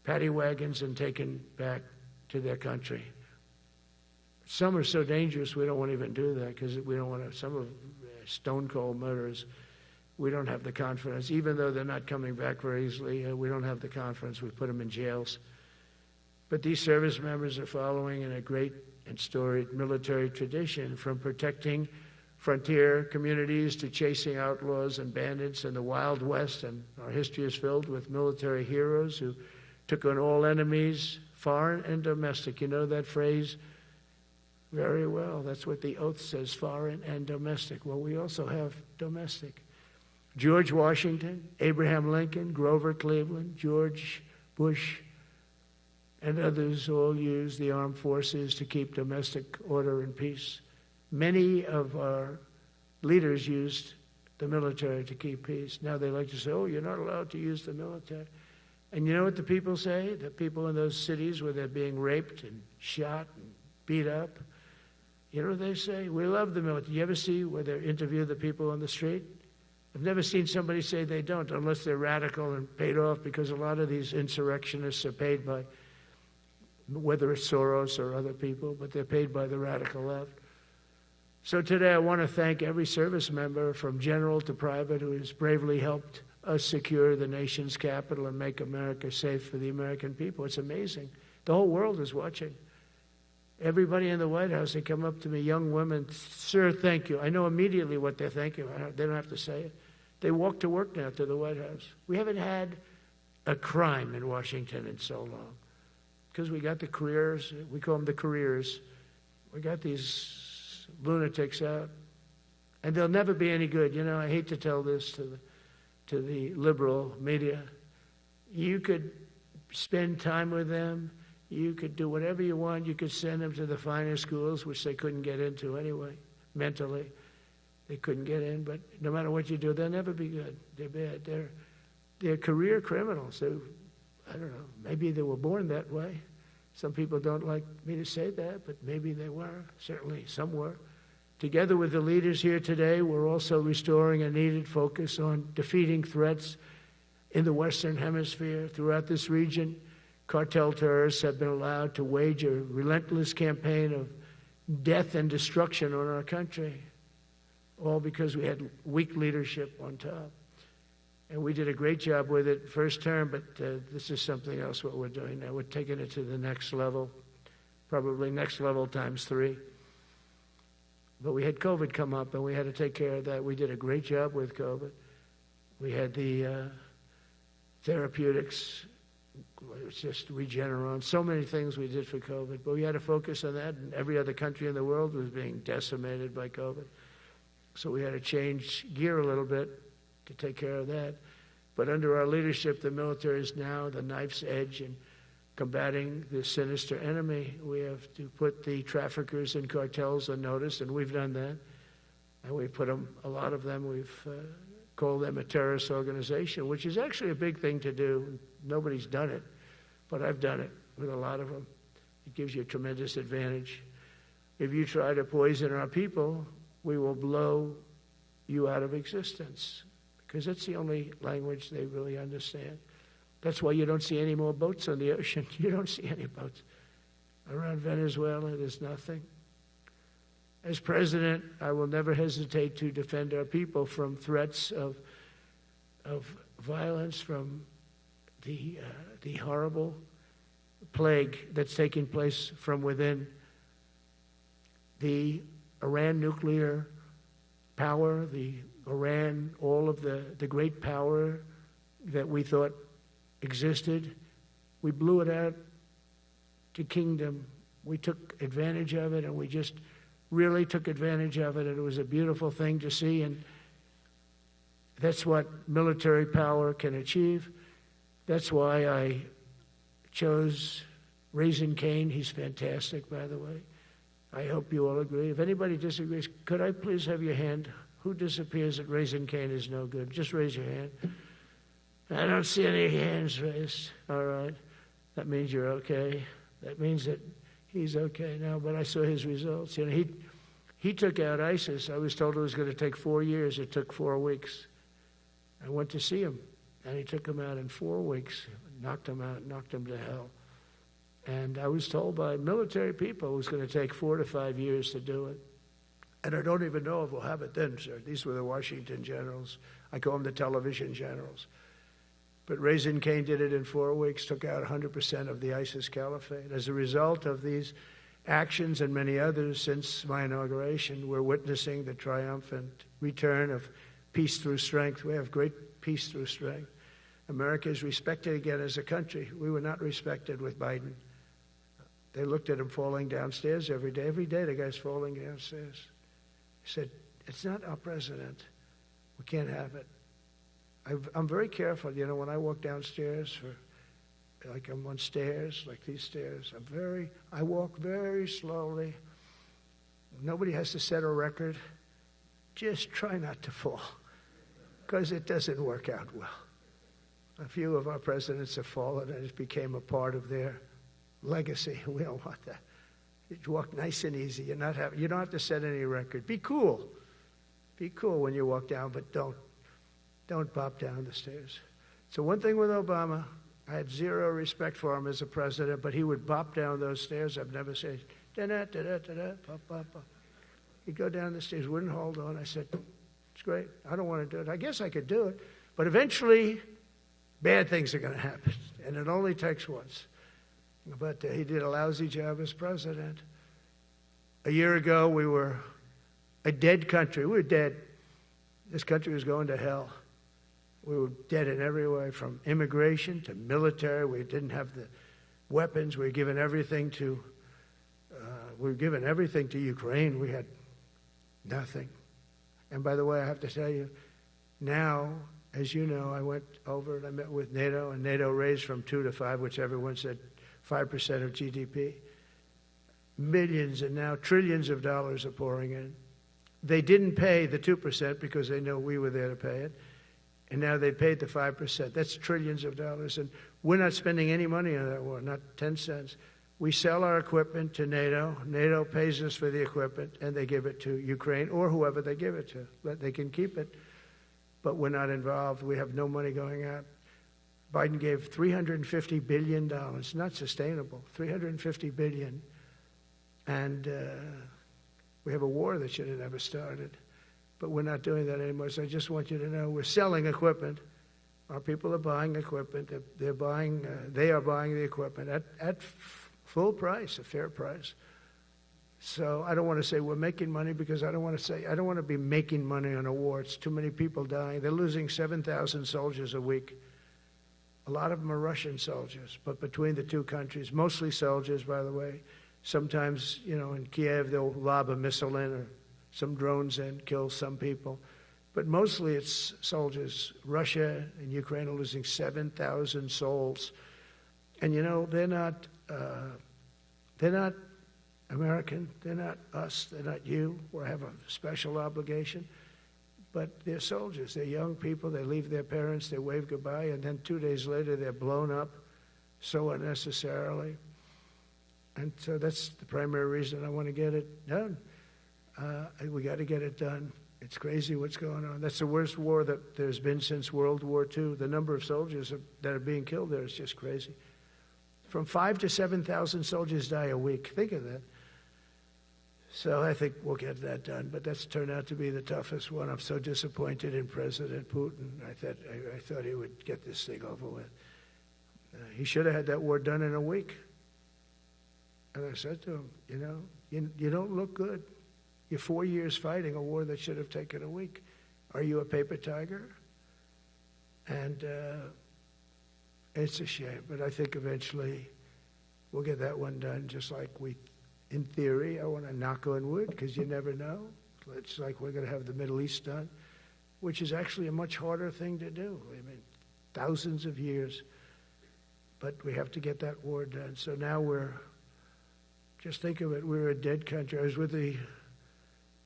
paddy wagons and taken back to their country. Some are so dangerous we don't want to even do that because we don't want to, some of stone cold murderers, we don't have the confidence. Even though they're not coming back very easily, we don't have the confidence. We put them in jails. But these service members are following in a great and storied military tradition, from protecting frontier communities to chasing outlaws and bandits in the Wild West. And our history is filled with military heroes who took on all enemies, foreign and domestic. You know that phrase very well. That's what the oath says, foreign and domestic. Well, we also have domestic. George Washington, Abraham Lincoln, Grover Cleveland, George Bush, and others all used the armed forces to keep domestic order and peace. Many of our leaders used the military to keep peace. Now they like to say, oh, you're not allowed to use the military. And you know what the people say? The people in those cities where they're being raped and shot and beat up, you know what they say? We love the military. You ever see where they interview the people on the street? I've never seen somebody say they don't, unless they're radical and paid off, because a lot of these insurrectionists are paid by, whether it's Soros or other people, but they're paid by the radical left. So today I want to thank every service member from general to private who has bravely helped us secure the nation's capital and make America safe for the American people. It's amazing. The whole world is watching. Everybody in the White House, they come up to me, young women, sir, thank you. I know immediately what they're thanking. They don't have to say it. They walk to work now to the White House. We haven't had a crime in Washington in so long because we got the careers. We call them the careers. We got these lunatics out, and they'll never be any good. You know, I hate to tell this to the liberal media. You could spend time with them. You could do whatever you want. You could send them to the finer schools, which they couldn't get into anyway, mentally. They couldn't get in, but no matter what you do, they'll never be good. They're bad. They're career criminals. I don't know, maybe they were born that way. Some people don't like me to say that, but maybe they were. Certainly some were. Together with the leaders here today, we're also restoring a needed focus on defeating threats in the Western Hemisphere. Throughout this region, cartel terrorists have been allowed to wage a relentless campaign of death and destruction on our country, all because we had weak leadership on top. And we did a great job with it first term, but this is something else what we're doing now. We're taking it to the next level, probably next level times 3. But we had COVID come up, and we had to take care of that. We did a great job with COVID. We had the therapeutics. It's just Regeneron. So many things we did for COVID, but we had to focus on that, and every other country in the world was being decimated by COVID. So we had to change gear a little bit to take care of that. But under our leadership, the military is now the knife's edge in combating this sinister enemy. We have to put the traffickers and cartels on notice, and we've done that. And we put them, a lot of them, we've called them a terrorist organization, which is actually a big thing to do. Nobody's done it, but I've done it with a lot of them. It gives you a tremendous advantage. If you try to poison our people, we will blow you out of existence, because that's the only language they really understand. That's why you don't see any more boats on the ocean. You don't see any boats. Around Venezuela, there's nothing. As president, I will never hesitate to defend our people from threats of violence, from the horrible plague that's taking place from within the Iran nuclear power, the Iran, all of the great power that we thought existed, we blew it out to kingdom. We took advantage of it, and we just really took advantage of it, and it was a beautiful thing to see, and that's what military power can achieve. That's why I chose Raising Cane. He's fantastic, by the way. I hope you all agree. If anybody disagrees, could I please have your hand? Who disappears that Raising Cane is no good? Just raise your hand. I don't see any hands raised. All right. That means you're okay. That means that he's okay now, but I saw his results. You know, he took out ISIS. I was told it was going to take 4 years. It took 4 weeks. I went to see him, and he took him out in 4 weeks, knocked him out, knocked him to hell. And I was told by military people it was going to take 4 to 5 years to do it. And I don't even know if we'll have it then, sir. These were the Washington generals. I call them the television generals. But Raising Cane did it in 4 weeks, took out 100% of the ISIS caliphate. As a result of these actions and many others since my inauguration, we're witnessing the triumphant return of peace through strength. We have great peace through strength. America is respected again as a country. We were not respected with Biden. They looked at him falling downstairs every day. Every day the guy's falling downstairs. He said, it's not our president. We can't have it. I'm very careful, you know, when I walk downstairs, like I'm on stairs, like these stairs, I walk very slowly. Nobody has to set a record. Just try not to fall, because it doesn't work out well. A few of our presidents have fallen, and it became a part of their legacy. We don't want that. You walk nice and easy. You don't have to set any record. Be cool. Be cool when you walk down, but don't pop down the stairs. So one thing with Obama, I had zero respect for him as a president, but he would bop down those stairs. I've never said, da-da-da-da-da-da, pop, pop, pop. He'd go down the stairs, wouldn't hold on. I said, it's great. I don't want to do it. I guess I could do it. But eventually, bad things are going to happen, and it only takes once. But he did a lousy job as president. A year ago, we were a dead country. We were dead. This country was going to hell. We were dead in every way, from immigration to military. We didn't have the weapons. We were given everything to Ukraine. We had nothing. And by the way, I have to tell you, now, as you know, I went over and I met with NATO, and NATO raised from 2 to 5, which everyone said 5% of GDP. Millions and now trillions of dollars are pouring in. They didn't pay the 2% because they know we were there to pay it. And now they paid the 5%. That's trillions of dollars. And we're not spending any money on that war, not 10 cents. We sell our equipment to NATO. NATO pays us for the equipment, and they give it to Ukraine or whoever they give it to. But they can keep it, but we're not involved. We have no money going out. Biden gave $350 billion. Not sustainable. $350 billion. And we have a war that should have never started. But we're not doing that anymore. So I just want you to know we're selling equipment. Our people are buying equipment. They are buying the equipment at full price, a fair price. So I don't want to say we're making money, because I don't want to be making money on a war. It's too many people dying. They're losing 7,000 soldiers a week. A lot of them are Russian soldiers, but between the two countries, mostly soldiers, by the way. Sometimes, you know, in Kiev, they'll lob a missile in or some drones in, kill some people. But mostly it's soldiers. Russia and Ukraine are losing 7,000 souls. And, you know, they're not American. They're not us. They're not you. We have a special obligation. But they're soldiers. They're young people. They leave their parents. They wave goodbye. And then 2 days later, they're blown up so unnecessarily. And so that's the primary reason I want to get it done. We got to get it done. It's crazy what's going on. That's the worst war that there's been since World War II. The number of soldiers that are being killed there is just crazy. From 5,000 to 7,000 soldiers die a week. Think of that. So I think we'll get that done. But that's turned out to be the toughest one. I'm so disappointed in President Putin. I thought he would get this thing over with. He should have had that war done in a week. And I said to him, you know, You don't look good. You're 4 years fighting a war that should have taken a week. Are you a paper tiger? And it's a shame, but I think eventually we'll get that one done, just like in theory, I want to knock on wood, because you never know. It's like we're going to have the Middle East done, which is actually a much harder thing to do. I mean, thousands of years, but we have to get that war done. So now just think of it, we're a dead country. I was with the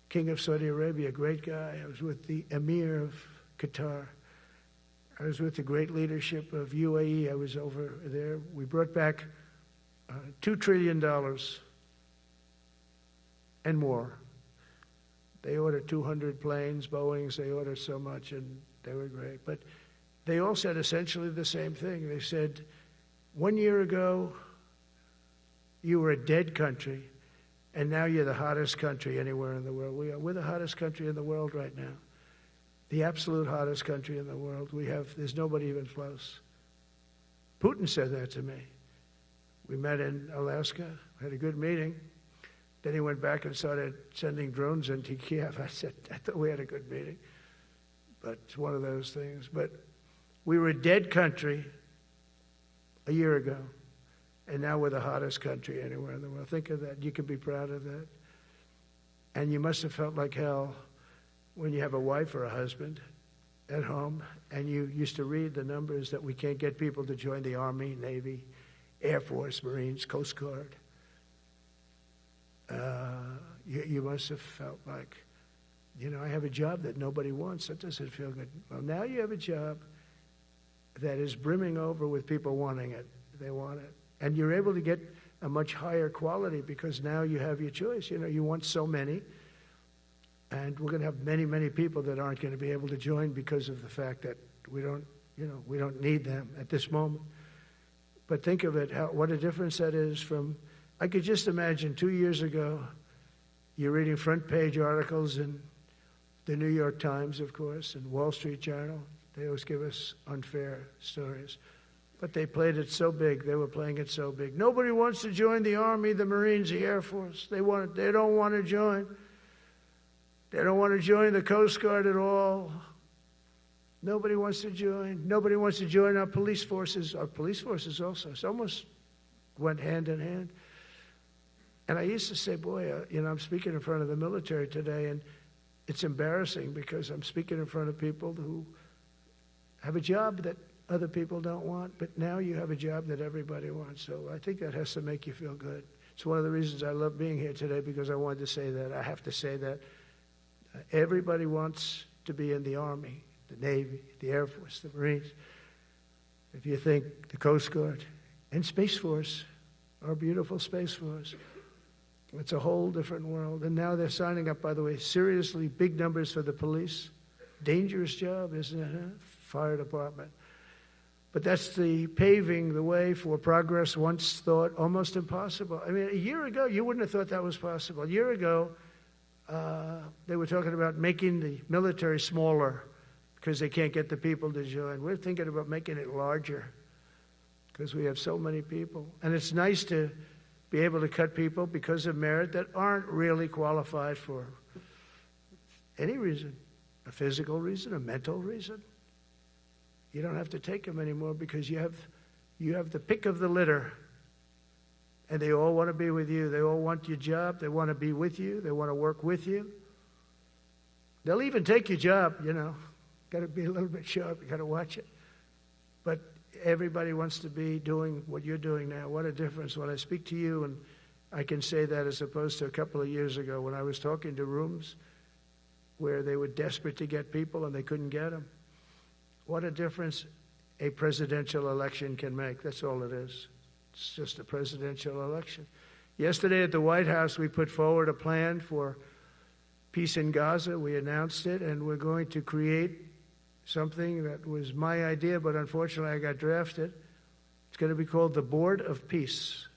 King of Saudi Arabia, a great guy. I was with the Emir of Qatar. I was with the great leadership of UAE. I was over there. We brought back $2 trillion and more. They ordered 200 planes, Boeings. They ordered so much, and they were great. But they all said essentially the same thing. They said, 1 year ago, you were a dead country, and now you're the hottest country anywhere in the world. We're the hottest country in the world right now. The absolute hottest country in the world. There's nobody even close. Putin said that to me. We met in Alaska, had a good meeting. Then he went back and started sending drones into Kiev. I thought we had a good meeting. But it's one of those things. But we were a dead country a year ago, and now we're the hottest country anywhere in the world. Think of that. You can be proud of that. And you must have felt like hell when you have a wife or a husband at home, and you used to read the numbers that we can't get people to join the Army, Navy, Air Force, Marines, Coast Guard. You must have felt like, I have a job that nobody wants. That doesn't feel good. Well, now you have a job that is brimming over with people wanting it. They want it. And you're able to get a much higher quality because now you have your choice. You want so many. And we're going to have many, many people that aren't going to be able to join because of the fact that we don't need them at this moment. But think of it, what a difference that is from, I could just imagine 2 years ago, you're reading front page articles in the New York Times, of course, and Wall Street Journal. They always give us unfair stories. But they played it so big. They were playing it so big. Nobody wants to join the Army, the Marines, the Air Force. They don't want to join. They don't want to join the Coast Guard at all. Nobody wants to join. Nobody wants to join our police forces. Our police forces also. It's almost went hand in hand. And I used to say, boy, I'm speaking in front of the military today, and it's embarrassing because I'm speaking in front of people who have a job that other people don't want, but now you have a job that everybody wants. So I think that has to make you feel good. It's one of the reasons I love being here today, because I wanted to say that. I have to say that. Everybody wants to be in the Army, the Navy, the Air Force, the Marines. If you think the Coast Guard and Space Force, our beautiful Space Force, it's a whole different world. And now they're signing up, by the way, seriously big numbers for the police. Dangerous job, isn't it? Huh? Fire department. But that's the paving the way for progress once thought almost impossible. I mean, a year ago, you wouldn't have thought that was possible. A year ago, they were talking about making the military smaller because they can't get the people to join. We're thinking about making it larger because we have so many people. And it's nice to be able to cut people because of merit that aren't really qualified for any reason, a physical reason, a mental reason. You don't have to take them anymore because you have the pick of the litter, and they all want to be with you. They all want your job. They want to be with you. They want to work with you. They'll even take your job, Got to be a little bit sharp. You got to watch it. But everybody wants to be doing what you're doing now. What a difference. When I speak to you, and I can say that as opposed to a couple of years ago when I was talking to rooms where they were desperate to get people and they couldn't get them. What a difference a presidential election can make. That's all it is. It's just a presidential election. Yesterday at the White House, we put forward a plan for peace in Gaza. We announced it, and we're going to create something that was my idea, but unfortunately I got drafted. It's going to be called the Board of Peace,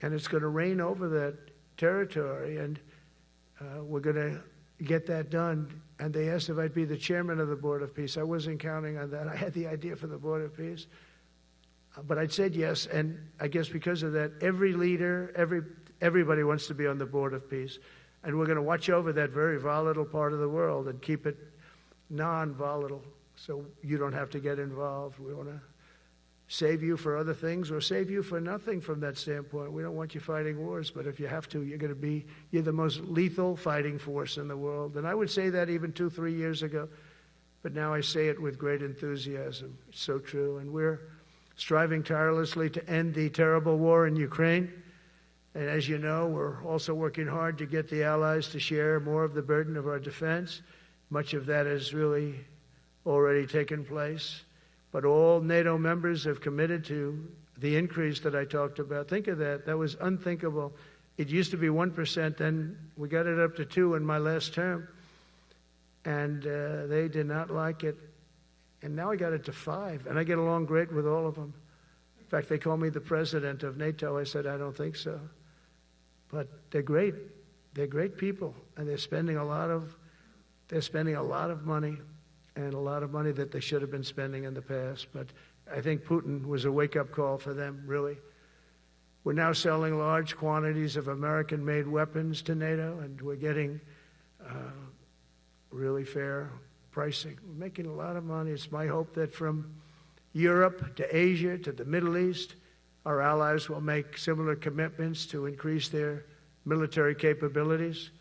and it's going to reign over that territory, and we're going to get that done. And they asked if I'd be the chairman of the Board of Peace. I wasn't counting on that. I had the idea for the Board of Peace, but I said yes, and I guess because of that, every leader, Everybody wants to be on the board of peace. And we're going to watch over that very volatile part of the world and keep it non-volatile so you don't have to get involved. We want to save you for other things or save you for nothing from that standpoint. We don't want you fighting wars, but if you have to, you're the most lethal fighting force in the world. And I would say that even 2-3 years ago, but now I say it with great enthusiasm. It's so true. And we're striving tirelessly to end the terrible war in Ukraine. And as you know, we're also working hard to get the allies to share more of the burden of our defense. Much of that has really already taken place. But all NATO members have committed to the increase that I talked about. Think of that. That was unthinkable. It used to be 1%, then we got it up to 2% in my last term. And they did not like it. And now I got it to 5%. And I get along great with all of them. In fact, they call me the president of NATO. I said, I don't think so. But they're great. They're great people. And they're spending a lot of money. And a lot of money that they should have been spending in the past. But I think Putin was a wake-up call for them, really. We're now selling large quantities of American-made weapons to NATO, and we're getting really fair pricing. We're making a lot of money. It's my hope that from Europe to Asia to the Middle East, our allies will make similar commitments to increase their military capabilities.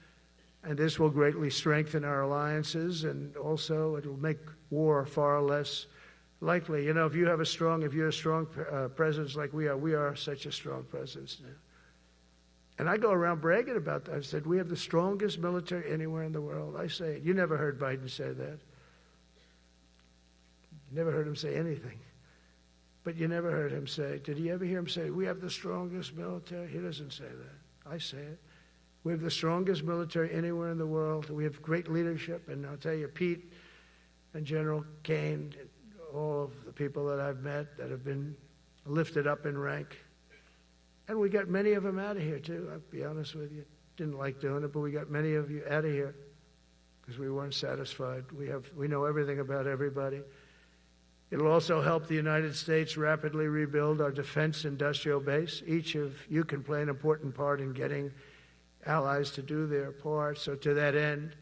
And this will greatly strengthen our alliances, and also it will make war far less likely. You know, if you're a strong presence like we are such a strong presence now. And I go around bragging about that. I said, we have the strongest military anywhere in the world. I say it. You never heard Biden say that. You never heard him say anything. But you never heard him say, did you ever hear him say, we have the strongest military? He doesn't say that. I say it. We have the strongest military anywhere in the world. We have great leadership. And I'll tell you, Pete and General Kane, all of the people that I've met that have been lifted up in rank. And we got many of them out of here, too. I'll be honest with you. Didn't like doing it, but we got many of you out of here because we weren't satisfied. We know everything about everybody. It'll also help the United States rapidly rebuild our defense industrial base. Each of you can play an important part in getting allies to do their part. So to that end,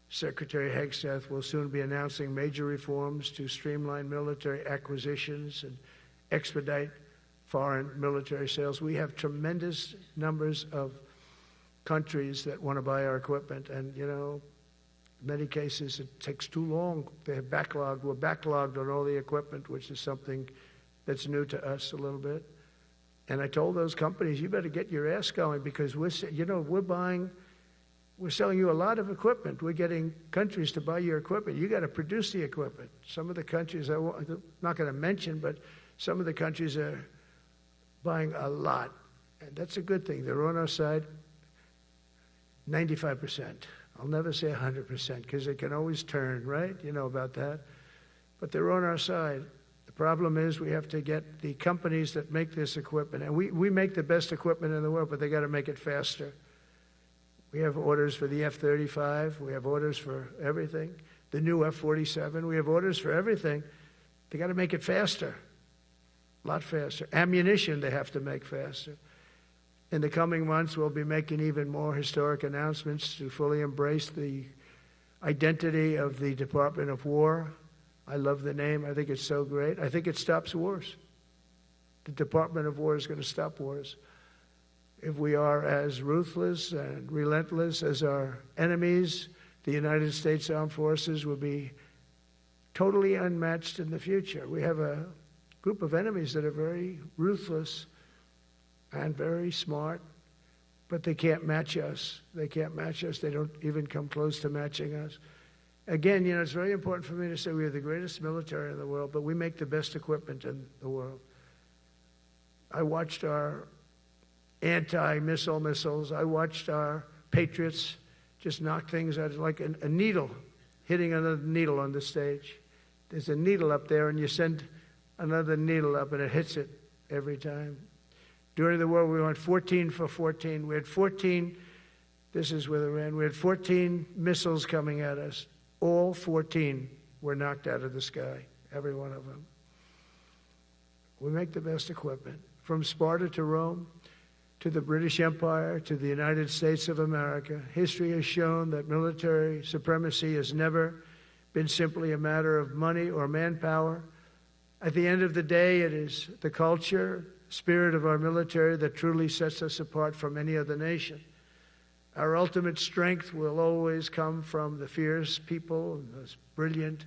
Secretary Hegseth will soon be announcing major reforms to streamline military acquisitions and expedite foreign military sales. We have tremendous numbers of countries that want to buy our equipment, and, you know, in many cases it takes too long. They have backlogged. We're backlogged on all the equipment, which is something that's new to us a little bit. And I told those companies, you better get your ass going because we're selling you a lot of equipment. We're getting countries to buy your equipment. You got to produce the equipment. Some of the countries, I'm not going to mention, but some of the countries are buying a lot. And that's a good thing. They're on our side 95%. I'll never say 100% because it can always turn, right? You know about that. But they're on our side. The problem is we have to get the companies that make this equipment, and we make the best equipment in the world, but they got to make it faster. We have orders for the F-35. We have orders for everything. The new F-47. We have orders for everything. They got to make it faster, a lot faster. Ammunition they have to make faster. In the coming months, we'll be making even more historic announcements to fully embrace the identity of the Department of War. I love the name. I think it's so great. I think it stops wars. The Department of War is going to stop wars. If we are as ruthless and relentless as our enemies, the United States Armed Forces will be totally unmatched in the future. We have a group of enemies that are very ruthless and very smart, but they can't match us. They can't match us. They don't even come close to matching us. Again, you know, it's very important for me to say we are the greatest military in the world, but we make the best equipment in the world. I watched our anti-missile missiles. I watched our Patriots just knock things out like a needle, hitting another needle on the stage. There's a needle up there, and you send another needle up, and it hits it every time. During the war, we went 14 for 14. We had 14, this is with Iran, we had 14 missiles coming at us. All 14 were knocked out of the sky, every one of them. We make the best equipment. From Sparta to Rome, to the British Empire, to the United States of America. History has shown that military supremacy has never been simply a matter of money or manpower. At the end of the day, it is the culture, spirit of our military that truly sets us apart from any other nation. Our ultimate strength will always come from the fierce people, and those brilliant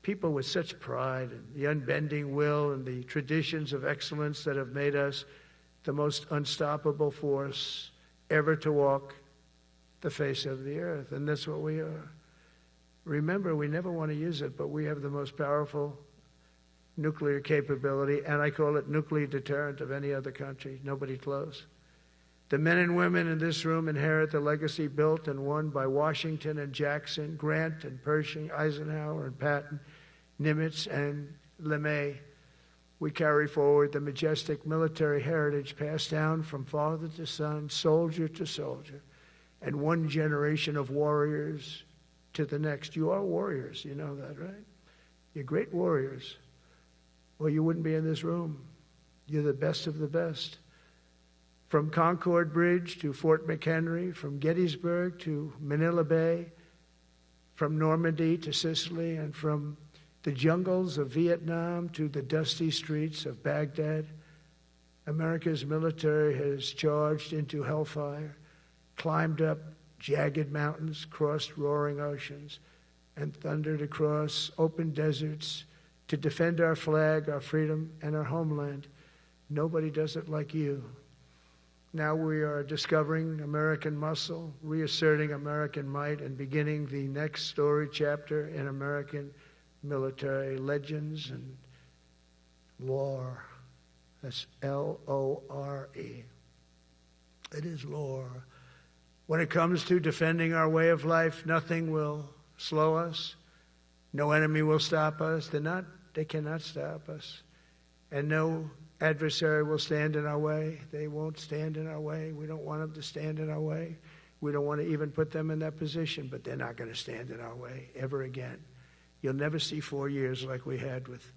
people with such pride, and the unbending will and the traditions of excellence that have made us the most unstoppable force ever to walk the face of the earth. And that's what we are. Remember, we never want to use it, but we have the most powerful nuclear capability, and I call it nuclear deterrent of any other country. Nobody close. The men and women in this room inherit the legacy built and won by Washington and Jackson, Grant and Pershing, Eisenhower and Patton, Nimitz and LeMay. We carry forward the majestic military heritage passed down from father to son, soldier to soldier, and one generation of warriors to the next. You are warriors, you know that, right? You're great warriors, or you wouldn't be in this room. You're the best of the best. From Concord Bridge to Fort McHenry, from Gettysburg to Manila Bay, from Normandy to Sicily, and from the jungles of Vietnam to the dusty streets of Baghdad, America's military has charged into hellfire, climbed up jagged mountains, crossed roaring oceans, and thundered across open deserts to defend our flag, our freedom, and our homeland. Nobody does it like you. Now we are discovering American muscle, reasserting American might, and beginning the next story chapter in American military legends and lore. That's L-O-R-E. It is lore. When it comes to defending our way of life, nothing will slow us. No enemy will stop us. They cannot stop us. And no adversary will stand in our way. They won't stand in our way. We don't want them to stand in our way. We don't want to even put them in that position, but they're not going to stand in our way ever again. You'll never see 4 years like we had with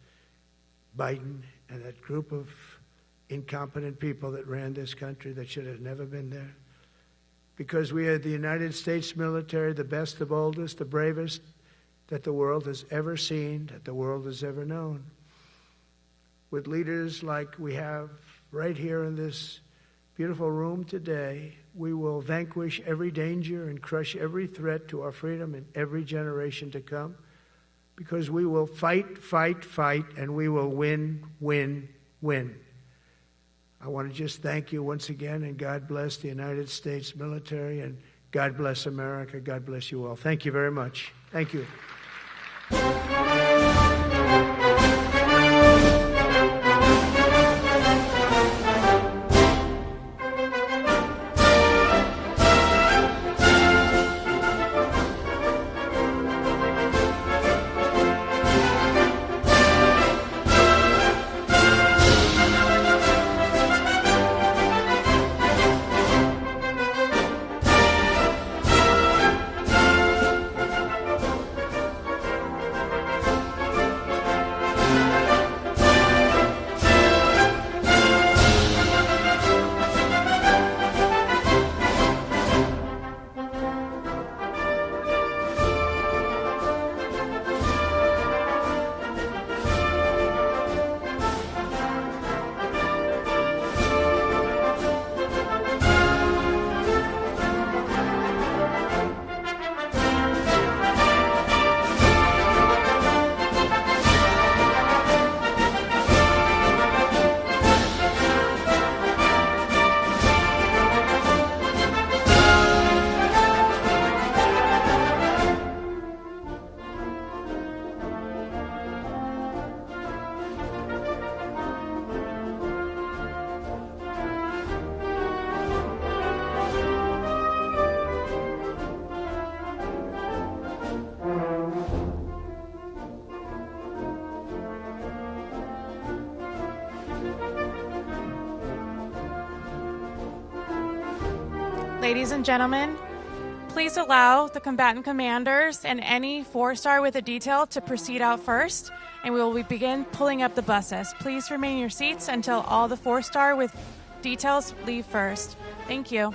Biden and that group of incompetent people that ran this country that should have never been there. Because we had the United States military, the best, the boldest, the bravest that the world has ever seen, that the world has ever known. With leaders like we have right here in this beautiful room today, we will vanquish every danger and crush every threat to our freedom in every generation to come, because we will fight, fight, fight, and we will win, win, win. I want to just thank you once again, and God bless the United States military, and God bless America. God bless you all. Thank you very much. Thank you. Ladies and gentlemen, please allow the combatant commanders and any four-star with a detail to proceed out first, and we will begin pulling up the buses. Please remain in your seats until all the four-star with details leave first. Thank you.